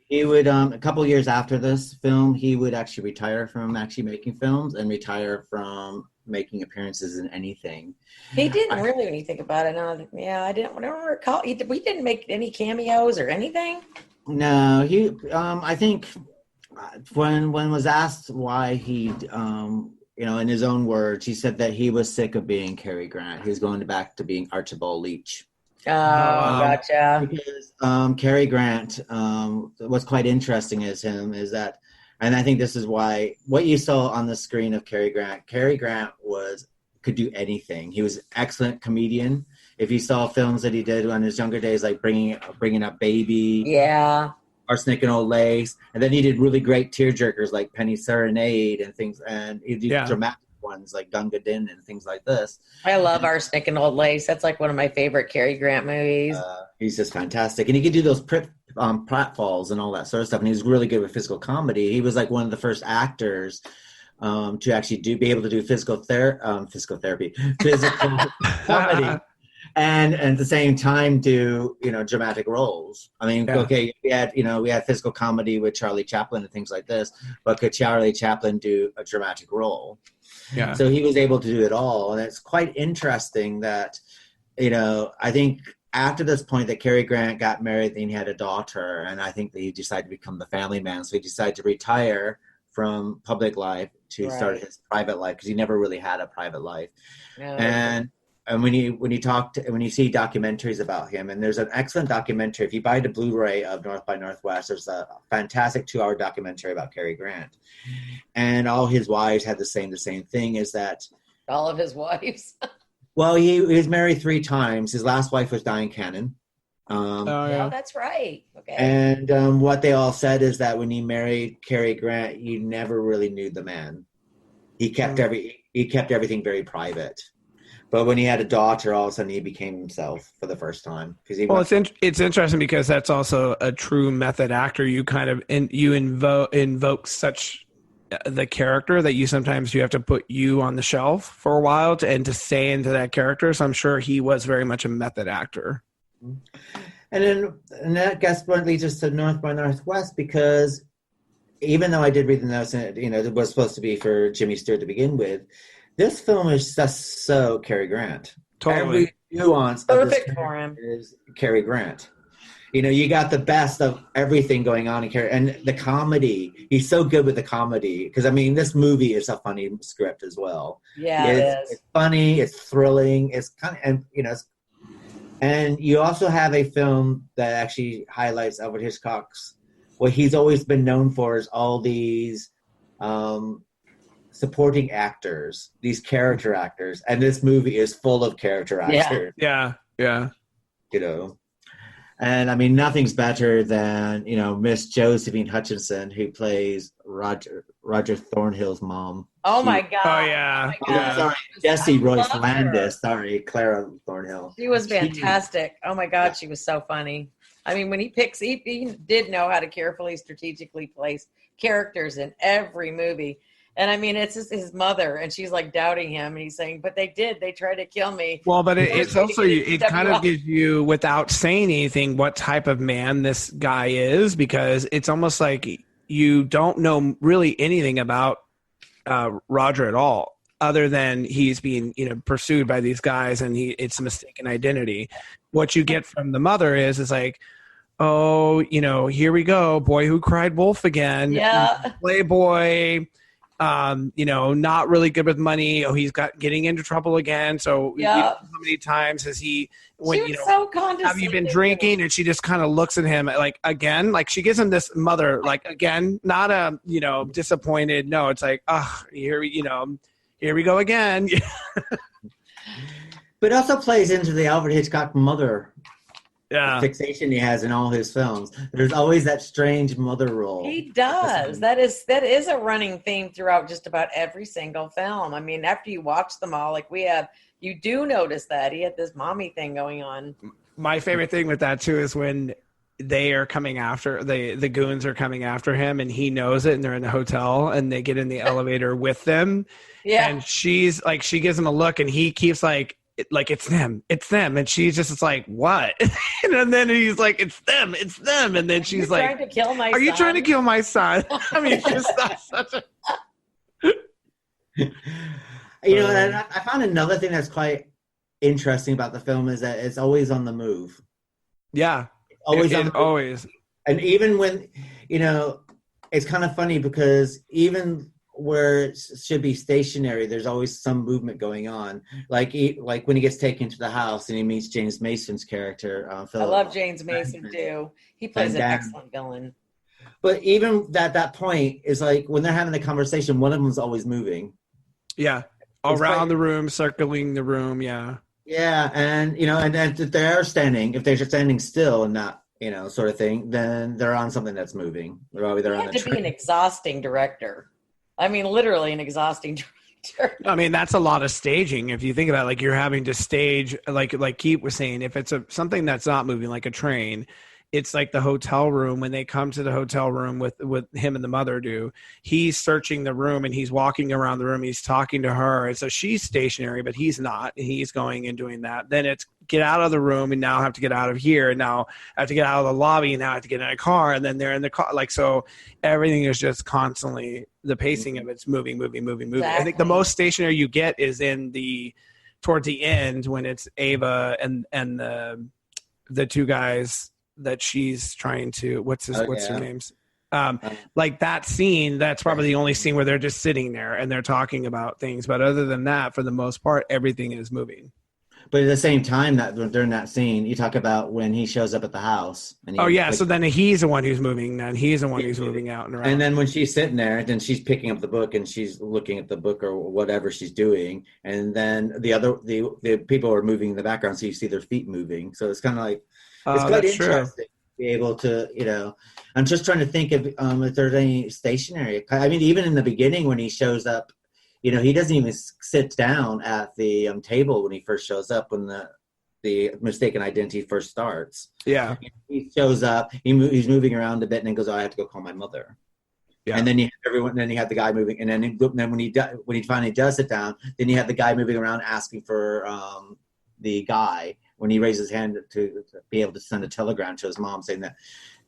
He would, a couple of years after this film, he would actually retire from actually making films and retire from making appearances in anything. He didn't really, when you think about it. I don't recall. We didn't make any cameos or anything. No, he. I think when was asked why he, in his own words, he said that he was sick of being Cary Grant. He was going back to being Archibald Leach. Oh, gotcha. Because Cary Grant, what's quite interesting is that, and I think this is why what you saw on the screen of Cary Grant could do anything. He was an excellent comedian. If you saw films that he did on his younger days, like Bringing Up Baby, Arsenic and Old Lace, and then he did really great tearjerkers like Penny Serenade and things, and he did dramatic ones like Gunga Din and things like this. I love Arsenic and Old Lace. That's like one of my favorite Cary Grant movies. He's just fantastic, and he could do those pratfalls and all that sort of stuff. And he was really good with physical comedy. He was like one of the first actors to actually be able to do physical comedy, and at the same time do dramatic roles. I mean, we had physical comedy with Charlie Chaplin and things like this, but could Charlie Chaplin do a dramatic role? Yeah. So he was able to do it all, and it's quite interesting that I think after this point that Cary Grant got married and he had a daughter, and I think that he decided to become the family man. So he decided to retire from public life to start his private life, because he never really had a private life. And when you see documentaries about him, and there's an excellent documentary, if you buy the Blu-ray of North by Northwest, there's a fantastic 2-hour documentary about Cary Grant. And all his wives had the same thing, is that all of his wives. Well, he was married 3 times. His last wife was Diane Cannon. Oh, that's right. Okay. And what they all said is that when he married Cary Grant, he never really knew the man. He kept everything very private. But when he had a daughter, all of a sudden he became himself for the first time. It's interesting because that's also a true method actor. You kind of invoke such the character that you have to put you on the shelf for a while to stay into that character. So I'm sure he was very much a method actor. And that guess what leads us to North by Northwest, because even though I did read the notes and it was supposed to be for Jimmy Stewart to begin with, this film is just so Cary Grant. Totally. Every nuance perfect for him is Cary Grant. you got the best of everything going on in Cary, and the comedy. He's so good with the comedy because this movie is a funny script as well. Yeah, it is. It's funny. It's thrilling. It's kind of, and you also have a film that actually highlights Alfred Hitchcock's. What he's always been known for is all these supporting actors, these character actors, and this movie is full of character actors. Yeah. And nothing's better than Miss Josephine Hutchinson, who plays Roger Thornhill's mom. Oh my god! Oh yeah. Sorry, Jessie Royce Landis. Sorry, Clara Thornhill. She was fantastic. Oh my god, she was so funny. When he did know how to carefully, strategically place characters in every movie. And it's just his mother, and she's like doubting him, and he's saying, "But they tried to kill me." Well, but it's also, it kind of gives you, without saying anything, what type of man this guy is, because it's almost like you don't know really anything about Roger at all, other than he's being pursued by these guys, and it's a mistaken identity. What you get from the mother is like, oh, here we go, boy who cried wolf again, playboy. Not really good with money. Oh, he's getting into trouble again. So how many times has he? When so condescending. Have you been drinking? And she just kind of looks at him like again, like she gives him this mother like again, not a disappointed. No, it's like here we go again. But it also plays into the Alfred Hitchcock mother. Yeah, fixation he has in all his films. There's always that strange mother role. He does. That is a running theme throughout just about every single film. After you watch them all, like we have, you do notice that he had this mommy thing going on. My favorite thing with that too is when they are coming after the goons are coming after him, and he knows it, and they're in the hotel, and they get in the elevator with them. Yeah, and she's like, she gives him a look, and he keeps like it's them, and she's just like, what? And then he's like, it's them, and then she's like, trying to kill my are you trying to kill my son? Just that's such a and I found another thing that's quite interesting about the film is that it's always on the move. Yeah, always always. And even when it's kind of funny because even where it should be stationary, there's always some movement going on. Like when he gets taken to the house and he meets James Mason's character. Philip. I love James Mason too. He plays an excellent villain. But even at that point, is like when they're having the conversation, one of them's always moving. Yeah, around the room, circling the room. Yeah. Yeah, and and if they're standing still and not sort of thing, then they're on something that's moving. They're on the to be an exhausting director. Literally an exhausting director. That's a lot of staging. If you think about it, like you're having to stage, like Keith was saying, if it's something that's not moving, like a train, it's like the hotel room. When they come to the hotel room with him and the mother he's searching the room and he's walking around the room. He's talking to her. And so she's stationary, but he's not. He's going and doing that. Then it's get out of the room and now I have to get out of here. And now I have to get out of the lobby and now I have to get in a car. And then they're in the car. So everything is just constantly, the pacing of it's moving. Exactly. I think the most stationary you get is towards the end when it's Ava and the two guys that she's trying to what's their names, like that scene, that's probably the only scene where they're just sitting there and they're talking about things, but other than that, for the most part, everything is moving. But at the same time, that during that scene, you talk about when he shows up at the house. And so then he's the one who's moving. Then he's the one who's moving out and around. And then when she's sitting there, then she's picking up the book and she's looking at the book or whatever she's doing. And then the people are moving in the background, so you see their feet moving. So it's kind of like it's quite interesting to be able to, I'm just trying to think of if there's any stationary. Even in the beginning when he shows up. He doesn't even sit down at the table when he first shows up, when the mistaken identity first starts. Yeah. He shows up, he's moving around a bit and then goes, I have to go call my mother. Yeah. And then you have the guy moving. And then when he finally does sit down, then you have the guy moving around asking for the guy when he raises his hand to be able to send a telegram to his mom saying that,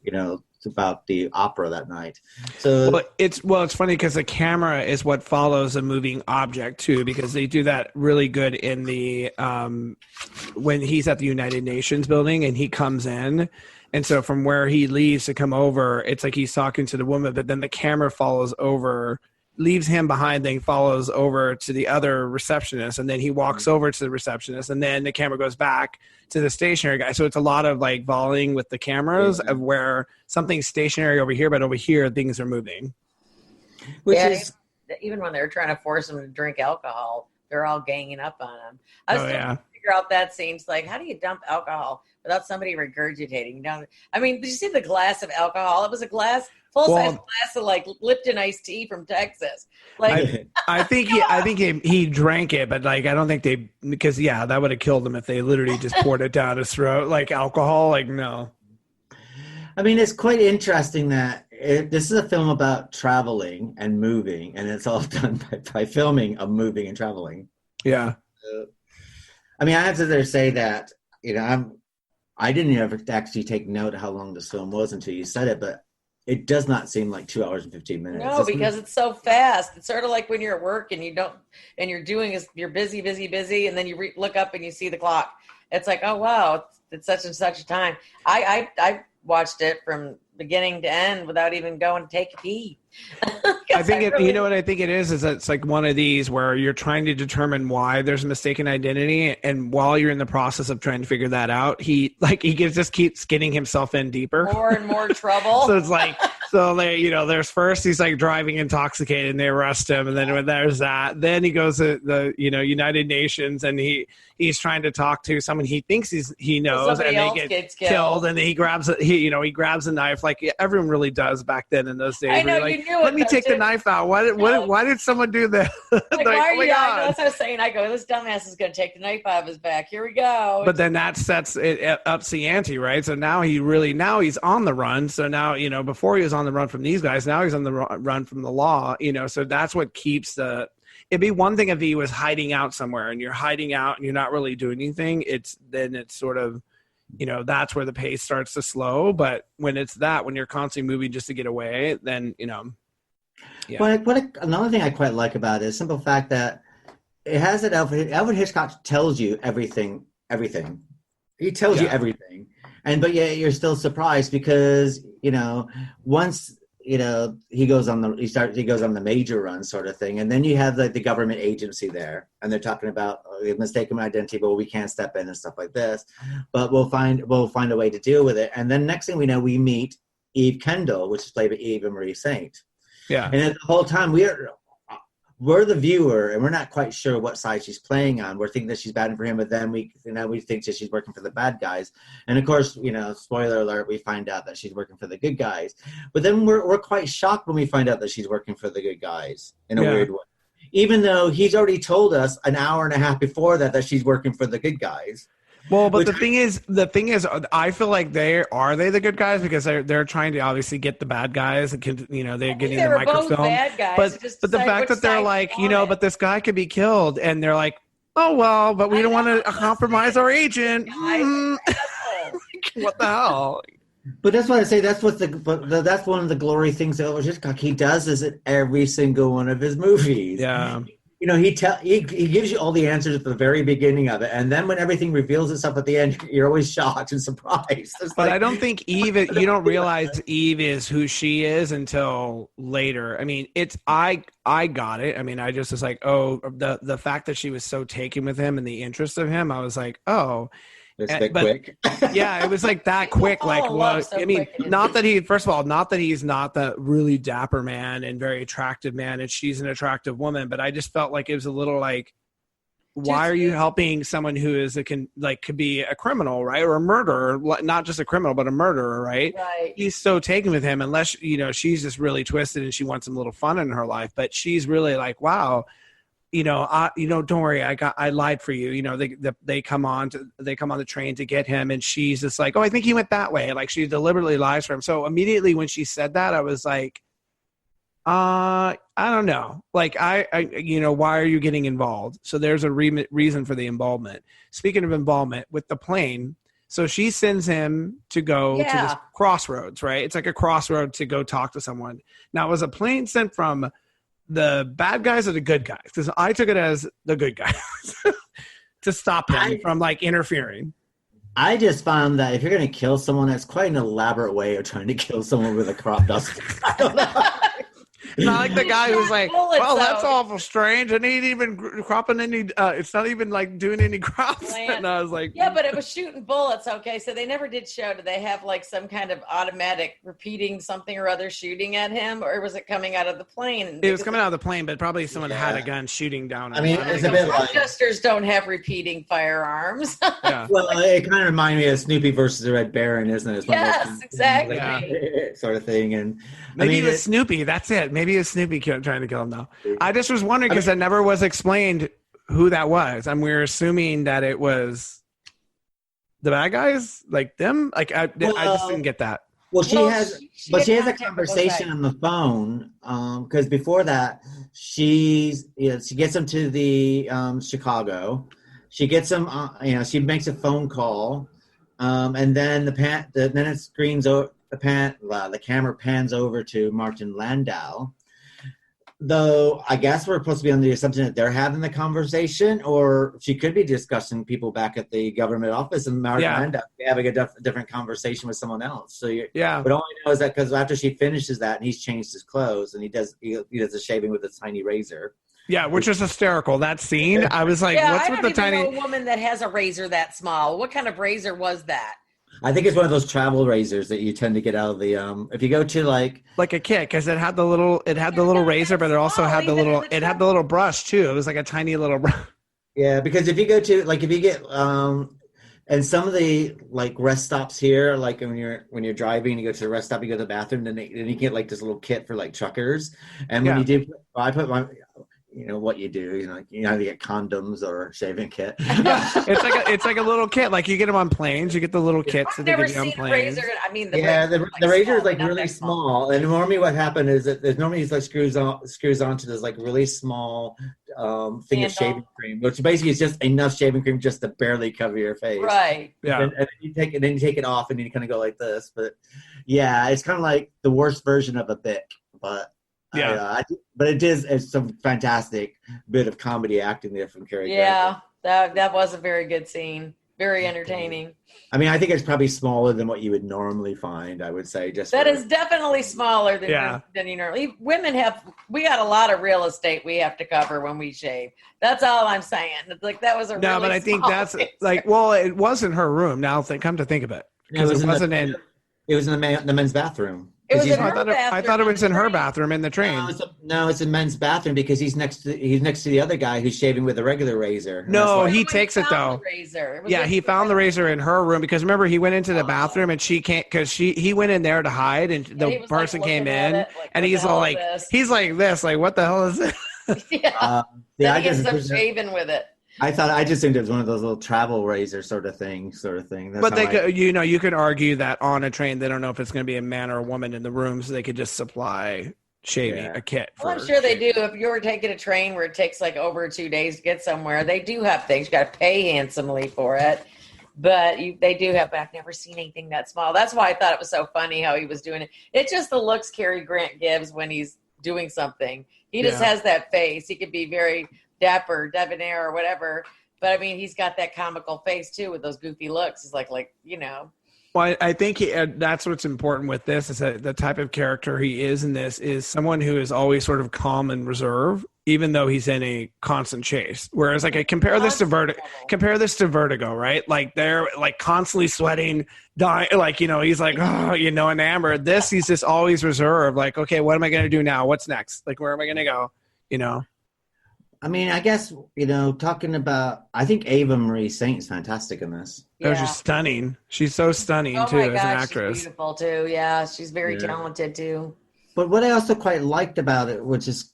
it's about the opera that night. So it's funny because the camera is what follows a moving object too, because they do that really good in the when he's at the United Nations building and he comes in And so from where he leaves to come over, it's like he's talking to the woman, but then the camera follows over, leaves him behind, then follows over to the other receptionist, and then he walks over to the receptionist, and then the camera goes back to the stationary guy. So it's a lot of like volleying with the cameras of where something's stationary over here, but over here things are moving. Which is even when they're trying to force him to drink alcohol, they're all ganging up on him. I was trying to figure out that scene. It's like, how do you dump alcohol without somebody regurgitating down? I mean, did you see the glass of alcohol? It was a full-size glass of like Lipton iced tea from Texas. Like, I think he drank it, but like I don't think because that would have killed him if they literally just poured it down his throat like alcohol. Like no. I mean, it's quite interesting that this is a film about traveling and moving, and it's all done by filming of moving and traveling. Yeah. I mean, I have to say that, I didn't ever actually take note of how long this film was until you said it, but it does not seem like 2 hours and 15 minutes. No, because it's so fast. It's sort of like when you're at work and you're busy, and then you look up and you see the clock. It's like, oh wow, it's such and such a time. I watched it from beginning to end without even going to take a pee. I think you know what I think it is that it's like one of these where you're trying to determine why there's a mistaken identity, and while you're in the process of trying to figure that out, he just keeps getting himself in deeper, more and more trouble. So it's like, there's first he's like driving intoxicated and they arrest him, and then when there's that, then he goes to the United Nations and he's trying to talk to someone he thinks he knows, and they get killed, and then he grabs a knife like everyone really does back then in those days. I know, like, let me take the knife out. Why did someone do that? Like, why are you? That's what I was saying. I go, this dumbass is going to take the knife out of his back. Here we go. But then that sets it ups the ante, right? So now he's on the run. So now, before he was on the run from these guys, now he's on the run from the law, so that's what keeps it'd be one thing if he was hiding out somewhere and you're hiding out and you're not really doing anything. It's sort of, that's where the pace starts to slow. But when you're constantly moving just to get away, then, yeah. Well, another thing I quite like about it is the simple fact that it has that Alfred Hitchcock tells you everything. He tells you everything. But yet you're still surprised because, once, he goes on the major run sort of thing. And then you have the government agency there and they're talking about mistaken identity, but we can't step in and stuff like this, but we'll find a way to deal with it. And then next thing we know, we meet Eve Kendall, which is played by Eva Marie Saint. Yeah. And the whole time we're the viewer and we're not quite sure what side she's playing on. We're thinking that she's batting for him, but then we think that she's working for the bad guys. And of course, spoiler alert, we find out that she's working for the good guys. But then we're quite shocked when we find out that she's working for the good guys in a weird way. Even though he's already told us an hour and a half before that she's working for the good guys. Well, but the thing is, I feel like they the good guys because they're trying to obviously get the bad guys. They're getting the microfilm. Bad guys, but the fact that they're like, but this guy could be killed, and they're like, oh well, but we don't want to compromise our agent. What the hell? But that's why I say that's one of the glory things that Hitchcock he does is in every single one of his movies. Yeah. He gives you all the answers at the very beginning of it, and then when everything reveals itself at the end, you're always shocked and surprised. But I don't think Eve. You don't realize Eve is who she is until later. I mean, I got it. I mean, I just was like, oh, the fact that she was so taken with him and the interest of him, I was like, oh. Quick. Yeah, it was like that quick. Not that he's not the really dapper man and very attractive man, and she's an attractive woman. But I just felt like it was a little like, why are you helping someone who could be a criminal, right, or a murderer? Not just a criminal, but a murderer, right? Right. He's so taken with him, unless she's just really twisted and she wants some little fun in her life. But she's really like, wow. Don't worry. I lied for you. They come on the train to get him, and she's just like, oh, I think he went that way. Like she deliberately lies for him. So immediately when she said that, I was like, I don't know. Like why are you getting involved? So there's a reason for the involvement. Speaking of involvement with the plane. So she sends him to go to this crossroads, right? It's like a crossroad to go talk to someone. Now, was a plane sent from the bad guys or the good guys? Because I took it as the good guys to stop him from like interfering. I just found that if you're going to kill someone, that's quite an elaborate way of trying to kill someone with a crop duster. I don't know. It's not like the guy who's like, bullets well, that's out. awful strange. And he ain't even cropping any, it's not even like doing any crops. And I was like, yeah, but it was shooting bullets. Okay, so they never did show. Did they have like some kind of automatic repeating something or other shooting at him, or was it coming out of the plane? It was coming out of the plane, but probably someone had a gun shooting down. I mean, it's a bit like protesters don't have repeating firearms. Yeah. Well, it kind of reminded me of Snoopy versus the Red Baron, isn't it? It's one of Yes, those exactly. sort of thing. And Maybe it was Snoopy. That's it. Maybe it's Snoopy trying to kill him now. I just was wondering because it never was explained who that was. And we were assuming that it was the bad guys, like them. Like I just didn't get that. Well, she has a conversation on the phone because before that, she gets him to the Chicago. She gets him, she makes a phone call, and then then it screens over the camera pans over to Martin Landau. Though I guess we're supposed to be under the assumption that they're having the conversation, or she could be discussing people back at the government office and Martin Landau having a different conversation with someone else. So but all I know is that because after she finishes that and he's changed his clothes and he does a shaving with a tiny razor. Yeah, which is hysterical. That scene, I was like, "What's with the tiny?" I don't even know a woman that has a razor that small. What kind of razor was that? I think it's one of those travel razors that you tend to get out of the if you go to like a kit because it had the little razor, but it also had the little brush too. It was like a tiny little brush. Yeah, because if you go to if you get and some of the like rest stops here, like when you're driving, you go to the rest stop, you go to the bathroom, then you get like this little kit for like truckers, and when you do, I put my. You know what you do, you either get condoms or shaving kit. it's like a little kit. Like you get them on planes, you get the little kits that they give you on planes. The razor is like really small. And normally what happened is that there's normally like screws onto this like really small thing of shaving cream, which basically is just enough shaving cream just to barely cover your face. Right. Yeah. And then you take it off and you kind of go like this. But yeah, it's kind of like the worst version of a Bic, but. Yeah, but it's some fantastic bit of comedy acting there from Cary Grant. Yeah, that was a very good scene. Very entertaining. I mean, I think it's probably smaller than what you would normally find. I would say is definitely smaller than you normally. Women we got a lot of real estate we have to cover when we shave. That's all I'm saying. It's like that was a no, but I think that's like it was in her room. Now come to think of it, because it wasn't in. It was in the men's bathroom. It was in her bathroom. I thought it was in her bathroom in the train. No, it's in men's bathroom because he's next to the other guy who's shaving with a regular razor. No, he takes it though. Yeah, he found the razor in her room because remember he went into the bathroom and she can't because he went in there to hide and the person came in and he's all like he's like this like what the hell is this? Yeah, then he ends up shaving with it. I just think it was one of those little travel razor sort of thing. That's but you could argue that on a train they don't know if it's going to be a man or a woman in the room, so they could just supply shaving a kit. Well, I'm sure they do. If you were taking a train where it takes like over 2 days to get somewhere, they do have things. You got to pay handsomely for it, but they do have. But I've never seen anything that small. That's why I thought it was so funny how he was doing it. It's just the looks Cary Grant gives when he's doing something. He just has that face. He could be very dapper, debonair, or whatever. But I mean, he's got that comical face too with those goofy looks. It's like. Well, I think that's what's important with this is that the type of character he is in this is someone who is always sort of calm and reserved, even though he's in a constant chase. Whereas, like, compare this to Vertigo, right? Like they're like constantly sweating, dying. Like he's like enamored. This he's just always reserved. Like, okay, what am I going to do now? What's next? Like, where am I going to go? I mean, I guess, talking about, I think Eva Marie Saint is fantastic in this. Yeah. She's stunning. She's so stunning, too, as an actress. She's beautiful, too. Yeah, she's very talented, too. But what I also quite liked about it, which is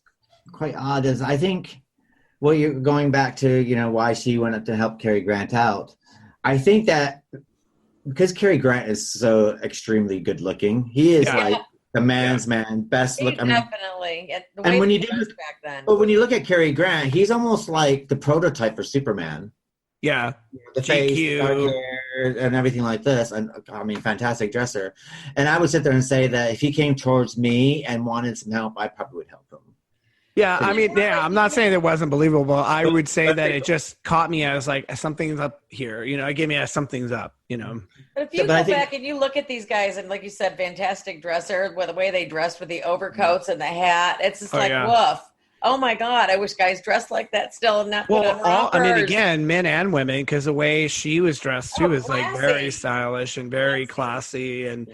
quite odd, is I think, you're going back to, why she went up to help Cary Grant out. I think that because Cary Grant is so extremely good looking, he is like, the man's man, best look. Definitely. And when you when you look at Cary Grant, he's almost like the prototype for Superman. Yeah, the face, dark hair, and everything like this. And I mean, fantastic dresser. And I would sit there and say that if he came towards me and wanted some help, I probably would help him. Yeah, I mean, yeah, I'm not saying it wasn't believable. I would say that it just caught me as like something's up here. It gave me as something's up. But if you go back and you look at these guys, and like you said, fantastic dresser, with the way they dressed with the overcoats and the hat, it's just woof. Oh my God, I wish guys dressed like that still and not put on rompers. I mean, again, men and women, because the way she was dressed too was like very stylish and very classy, and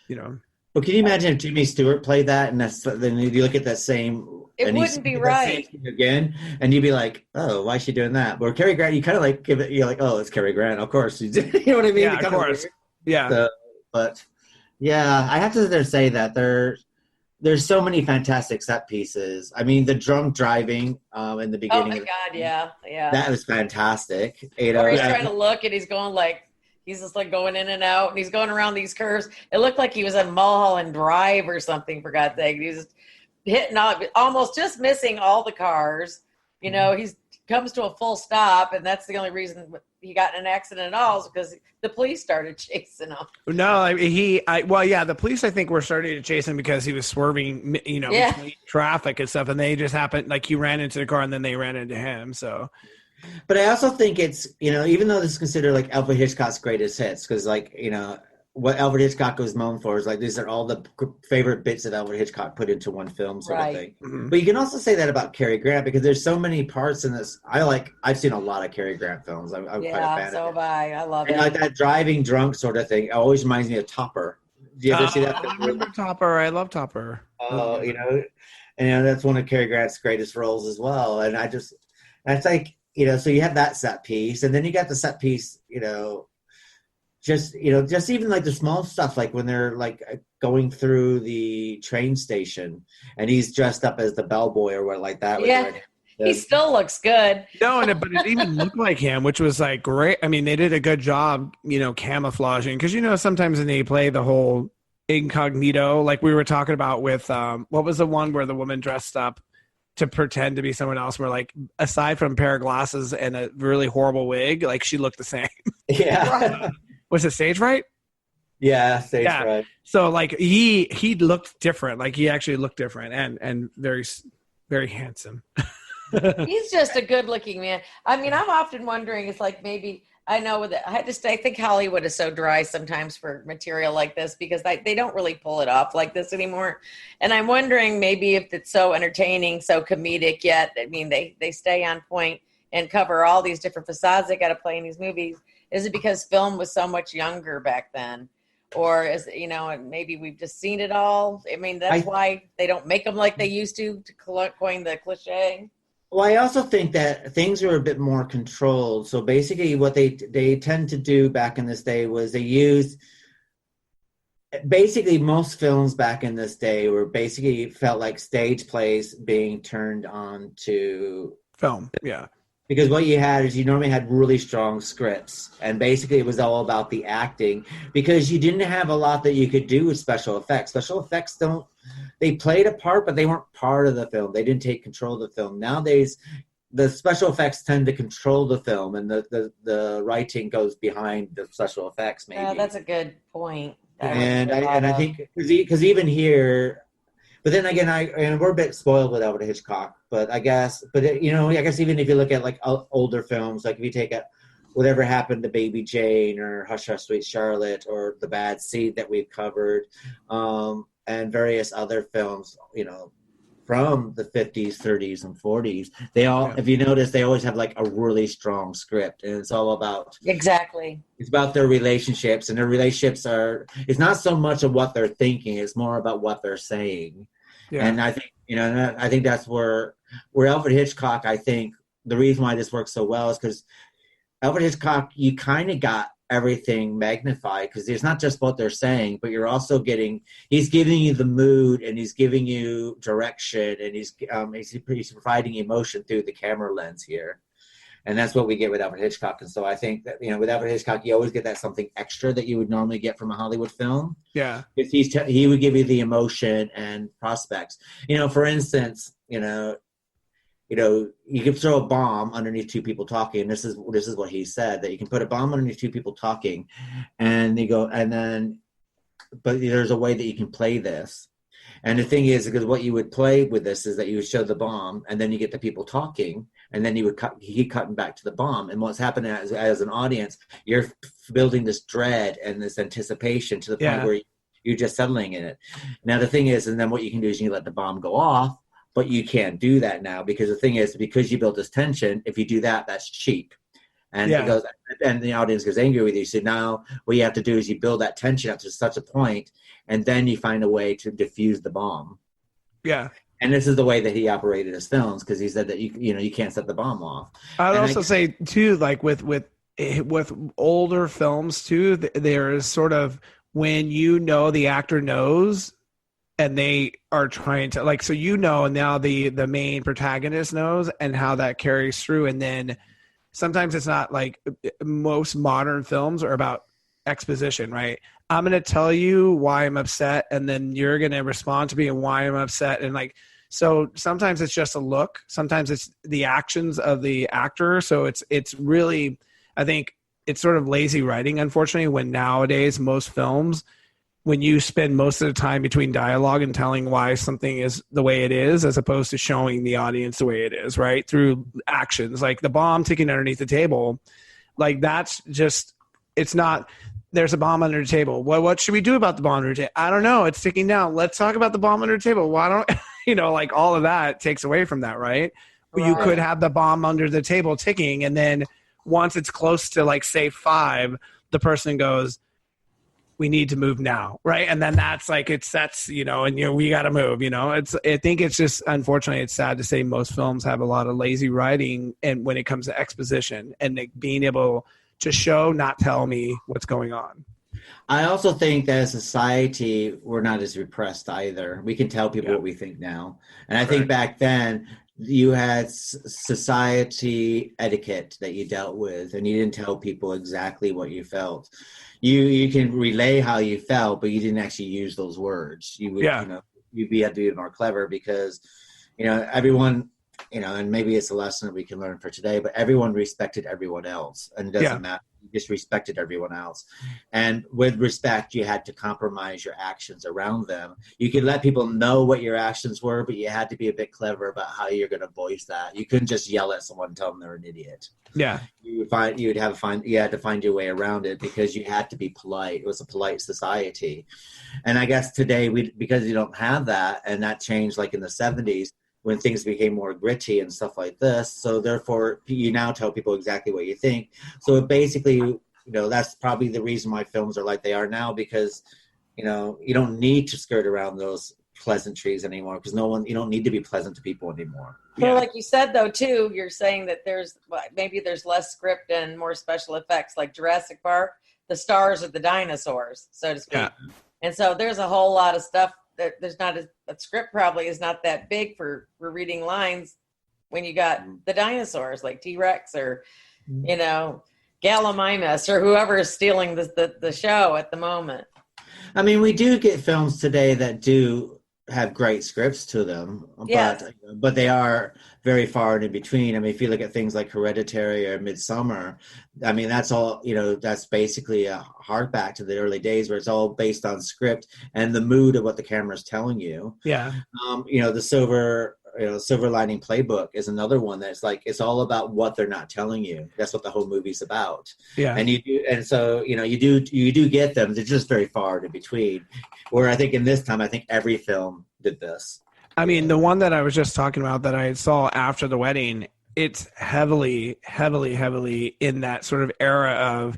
Well, can you imagine if Jimmy Stewart played that, and then you look at that same? It wouldn't be right again, and you'd be like, "Oh, why is she doing that?" Or Cary Grant, you kind of like give it. You're like, "Oh, it's Cary Grant, of course." You know what I mean? Yeah, of course. Yeah. So, but yeah, I have to say that there's so many fantastic set pieces. I mean, the drunk driving in the beginning. Oh my God, yeah. That was fantastic. Or he's trying to look, and he's going like. He's just like going in and out, and he's going around these curves. It looked like he was on Mulholland Drive or something, for God's sake. He was just hitting almost just missing all the cars. He comes to a full stop, and that's the only reason he got in an accident at all is because the police started chasing him. No, the police, I think, were starting to chase him because he was swerving, between traffic and stuff, and they just happened, like he ran into the car, and then they ran into him, so... But I also think it's, even though this is considered like Alfred Hitchcock's greatest hits, because what Alfred Hitchcock was known for is like these are all the favorite bits that Alfred Hitchcock put into one film sort of thing. Mm-hmm. But you can also say that about Cary Grant because there's so many parts in this. I've seen a lot of Cary Grant films. I'm quite a fan so of it. have I. I love it. And like that driving drunk sort of thing always reminds me of Topper. Do you ever see that? I remember Topper. I love Topper. Oh, and that's one of Cary Grant's greatest roles as well. And it's like, so you have that set piece, and then you got the set piece, just even like the small stuff, like when they're like going through the train station, and he's dressed up as the bellboy or what like that. Yeah, he still looks good. No, but it even looked like him, which was like great. I mean, they did a good job, camouflaging, because sometimes they play the whole incognito, like we were talking about with what was the one where the woman dressed up to pretend to be someone else, where like aside from a pair of glasses and a really horrible wig, like she looked the same. Yeah. Was it Stage Right? Yeah, Stage Right. So like he looked different. Like he actually looked different and very, very handsome. He's just a good looking man. I mean, I'm often wondering if like maybe I think Hollywood is so dry sometimes for material like this because they don't really pull it off like this anymore. And I'm wondering maybe if it's so entertaining, so comedic yet, I mean, they stay on point and cover all these different facades they got to play in these movies. Is it because film was so much younger back then? Or is maybe we've just seen it all? I mean, that's why they don't make them like they used to coin the cliche. Well, I also think that things are a bit more controlled. So basically what they tend to do back in this day was they used basically most films back in this day were basically felt like stage plays being turned on to film. Yeah. Because what you had is you normally had really strong scripts, and basically it was all about the acting because you didn't have a lot that you could do with special effects. Special effects they played a part, but they weren't part of the film. They didn't take control of the film. Nowadays, the special effects tend to control the film, and the writing goes behind the special effects. Maybe that's a good point. I think because even here. But then again, we're a bit spoiled with Alfred Hitchcock. But I guess even if you look at like older films, like if you take Whatever Happened to Baby Jane or Hush Hush Sweet Charlotte or The Bad Seed that we've covered, and various other films, from the 50s, 30s, and 40s, they all, if you notice, they always have like a really strong script, and it's all about It's about their relationships, and their relationships it's not so much of what they're thinking; it's more about what they're saying. Yeah. And I think I think that's where Alfred Hitchcock. I think the reason why this works so well is because Alfred Hitchcock, you kind of got everything magnified because it's not just what they're saying, but you're also he's giving you the mood, and he's giving you direction, and he's providing emotion through the camera lens here. And that's what we get with Alfred Hitchcock. And so I think that, with Alfred Hitchcock, you always get that something extra that you would normally get from a Hollywood film. Yeah. Because he would give you the emotion and prospects. For instance, you can throw a bomb underneath two people talking. And this is what he said, that you can put a bomb underneath two people talking, and but there's a way that you can play this. And the thing is, because what you would play with this is that you would show the bomb, and then you get the people talking, and then you would keep cutting back to the bomb. And what's happening as an audience, you're building this dread and this anticipation to the point where you're just settling in it. Now the thing is, and then what you can do is you let the bomb go off, but you can't do that now, because the thing is, because you built this tension, if you do that, that's cheap. And and the audience gets angry with you. So now what you have to do is you build that tension up to such a point, and then you find a way to diffuse the bomb. Yeah. And this is the way that he operated his films, because he said that you can't set the bomb off. I'd also say too, like with older films too, there is sort of when the actor knows, and they are trying to like, so and now the main protagonist knows, and how that carries through, and then. Sometimes it's not like most modern films are about exposition, right? I'm going to tell you why I'm upset, and then you're going to respond to me and why I'm upset. And like, so sometimes it's just a look. Sometimes it's the actions of the actor. So it's really, I think it's sort of lazy writing, unfortunately, when nowadays most films, when you spend most of the time between dialogue and telling why something is the way it is, as opposed to showing the audience the way it is, right? Through actions, like the bomb ticking underneath the table. Like that's just, it's not, there's a bomb under the table. What should we do about the bomb under the table? I don't know. It's ticking down. Let's talk about the bomb under the table. Why don't, like all of that takes away from that, right? You could have the bomb under the table ticking. And then once it's close to like say 5, the person goes, we need to move now, right? And then that's like it sets, we got to move. I think it's just, unfortunately, it's sad to say most films have a lot of lazy writing, and when it comes to exposition and being able to show, not tell me what's going on. I also think that as a society, we're not as repressed either. We can tell people what we think now, and I think back then you had society etiquette that you dealt with, and you didn't tell people exactly what you felt. You can relay how you felt, but you didn't actually use those words. You would, you'd have to be more clever, because, everyone, and maybe it's a lesson that we can learn for today, but everyone respected everyone else, and it doesn't matter. You just respected everyone else. And with respect, you had to compromise your actions around them. You could let people know what your actions were, but you had to be a bit clever about how you're going to voice that. You couldn't just yell at someone and tell them they're an idiot. Yeah. You had to find your way around it, because you had to be polite. It was a polite society. And I guess today, because you don't have that, and that changed like in the 70s, when things became more gritty and stuff like this. So therefore, you now tell people exactly what you think. So it basically, that's probably the reason why films are like they are now, because, you don't need to skirt around those pleasantries anymore, because you don't need to be pleasant to people anymore. Well, like you said, though, too, you're saying that maybe there's less script and more special effects, like Jurassic Park. The stars are the dinosaurs, so to speak. Yeah. And so there's a whole lot of stuff that there's not a script probably is not that big for reading lines when you got the dinosaurs like T-Rex or, Gallimimus or whoever is stealing the show at the moment. I mean, we do get films today that do have great scripts to them, but they are very far in between. I mean, if you look at things like Hereditary or Midsummer, I mean, that's all, that's basically a hardback to the early days, where it's all based on script and the mood of what the camera is telling you. Yeah. The Silver Lining Playbook is another one that's like, it's all about what they're not telling you. That's what the whole movie's about. Yeah. And you do get them. They're just very far in between. Where I think in this time, I think every film did this. I mean, the one that I was just talking about that I saw after the wedding, it's heavily, heavily, heavily in that sort of era of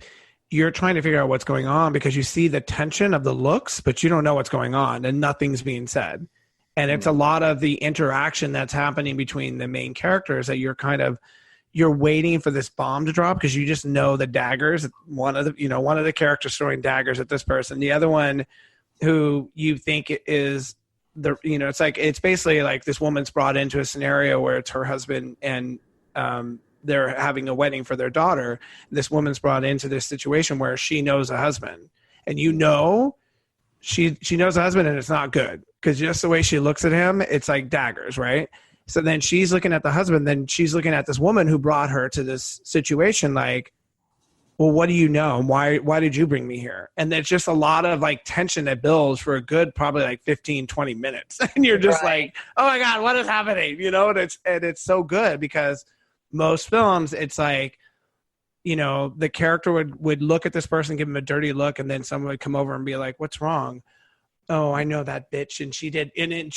you're trying to figure out what's going on, because you see the tension of the looks, but you don't know what's going on and nothing's being said. And it's a lot of the interaction that's happening between the main characters that you're waiting for this bomb to drop, because you just know the daggers. One of the characters throwing daggers at this person. The other one, who you think is it's basically like this woman's brought into a scenario where it's her husband and they're having a wedding for their daughter. This woman's brought into this situation where she knows a husband, and she knows a husband, and it's not good, because just the way she looks at him, it's like daggers, right? So then she's looking at the husband, then she's looking at this woman who brought her to this situation like, well, what do you know? Why did you bring me here? And there's just a lot of like tension that builds for a good, probably like 15, 20 minutes. And you're just like, oh my God, what is happening? You know, and it's so good because most films, it's like, you know, the character would look at this person, give him a dirty look, and then someone would come over and be like, what's wrong? Oh, I know that bitch. And she did. And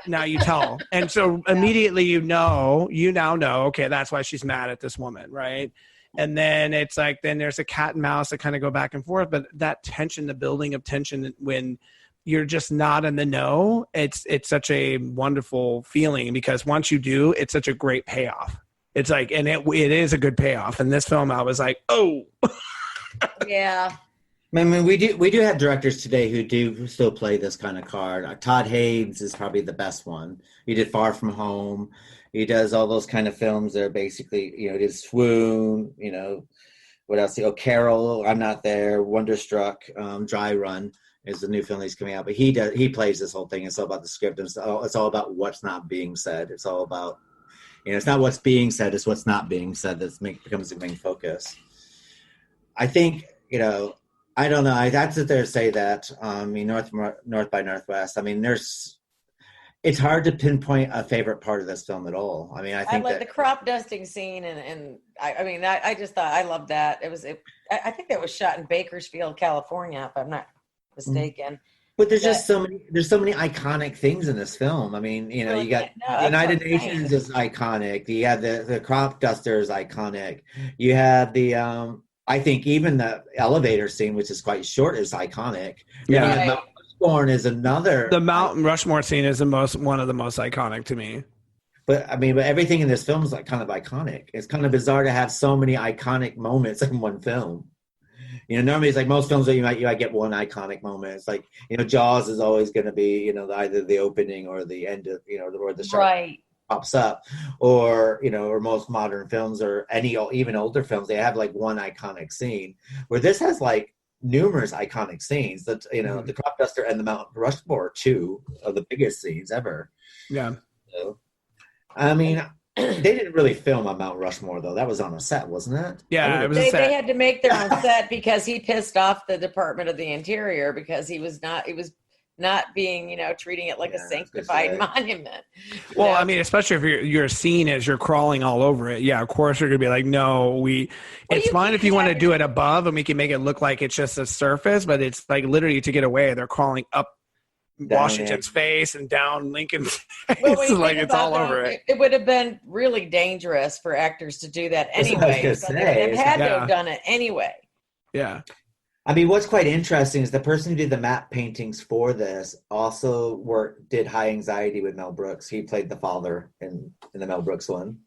now you tell. And so immediately, you now know, okay, that's why she's mad at this woman. Right. And then it's like, then there's a cat and mouse that kind of go back and forth. But that tension, the building of tension when you're just not in the know, it's such a wonderful feeling because once you do, it's such a great payoff. It's like, and it is a good payoff. In this film, I was like, oh. Yeah. I mean, we do have directors today who do still play this kind of card. Todd Haynes is probably the best one. He did Far From Home. He does all those kind of films that are basically, you know, it is Swoon, you know, what else? Oh, Carroll, I'm Not There, Wonderstruck, Dry Run is the new film he's coming out. But he plays this whole thing. It's all about the script. It's all about what's not being said. It's all about, you know, it's not what's being said, it's what's not being said that becomes the main focus. I think, you know, I don't know. I'd have to there say that. I mean, North by Northwest. I mean, it's hard to pinpoint a favorite part of this film at all. I mean, I think like the crop dusting scene, and I just thought I loved that. I think that was shot in Bakersfield, California, if I'm not mistaken. But there's just so many iconic things in this film. I mean, you know, you got United Nations is iconic. You have the crop duster is iconic. You have the I think even the elevator scene, which is quite short, is iconic. Yeah. Right. Mount Rushmore is another. The Mount Rushmore scene is one of the most iconic to me. But I mean, everything in this film is like kind of iconic. It's kind of bizarre to have so many iconic moments in one film. You know, normally it's like most films that you might get one iconic moment. It's like, you know, Jaws is always going to be, you know, either the opening or the end of, you know, or the shark pops up, or, you know, or most modern films or even older films, they have like one iconic scene, where this has like numerous iconic scenes that, you know, the crop duster and the Mount Rushmore, two of the biggest scenes ever. Yeah. So, I mean, they didn't really film on Mount Rushmore though. That was on a set, wasn't it? Yeah, it was they had to make their own set because he pissed off the Department of the Interior because he was not being, you know, treating it like a sanctified monument. Well, I mean, especially if you're seen as you're crawling all over it. Yeah, of course you're going to be like, no, it's fine if you want to do it above and we can make it look like it's just a surface, but it's like literally to get away, they're crawling up Washington's face and down Lincoln's face. Well, like it's all over it. It would have been really dangerous for actors to do that anyway. So they've had to have done it anyway. Yeah. I mean, what's quite interesting is the person who did the map paintings for this also did High Anxiety with Mel Brooks. He played the father in the Mel Brooks one.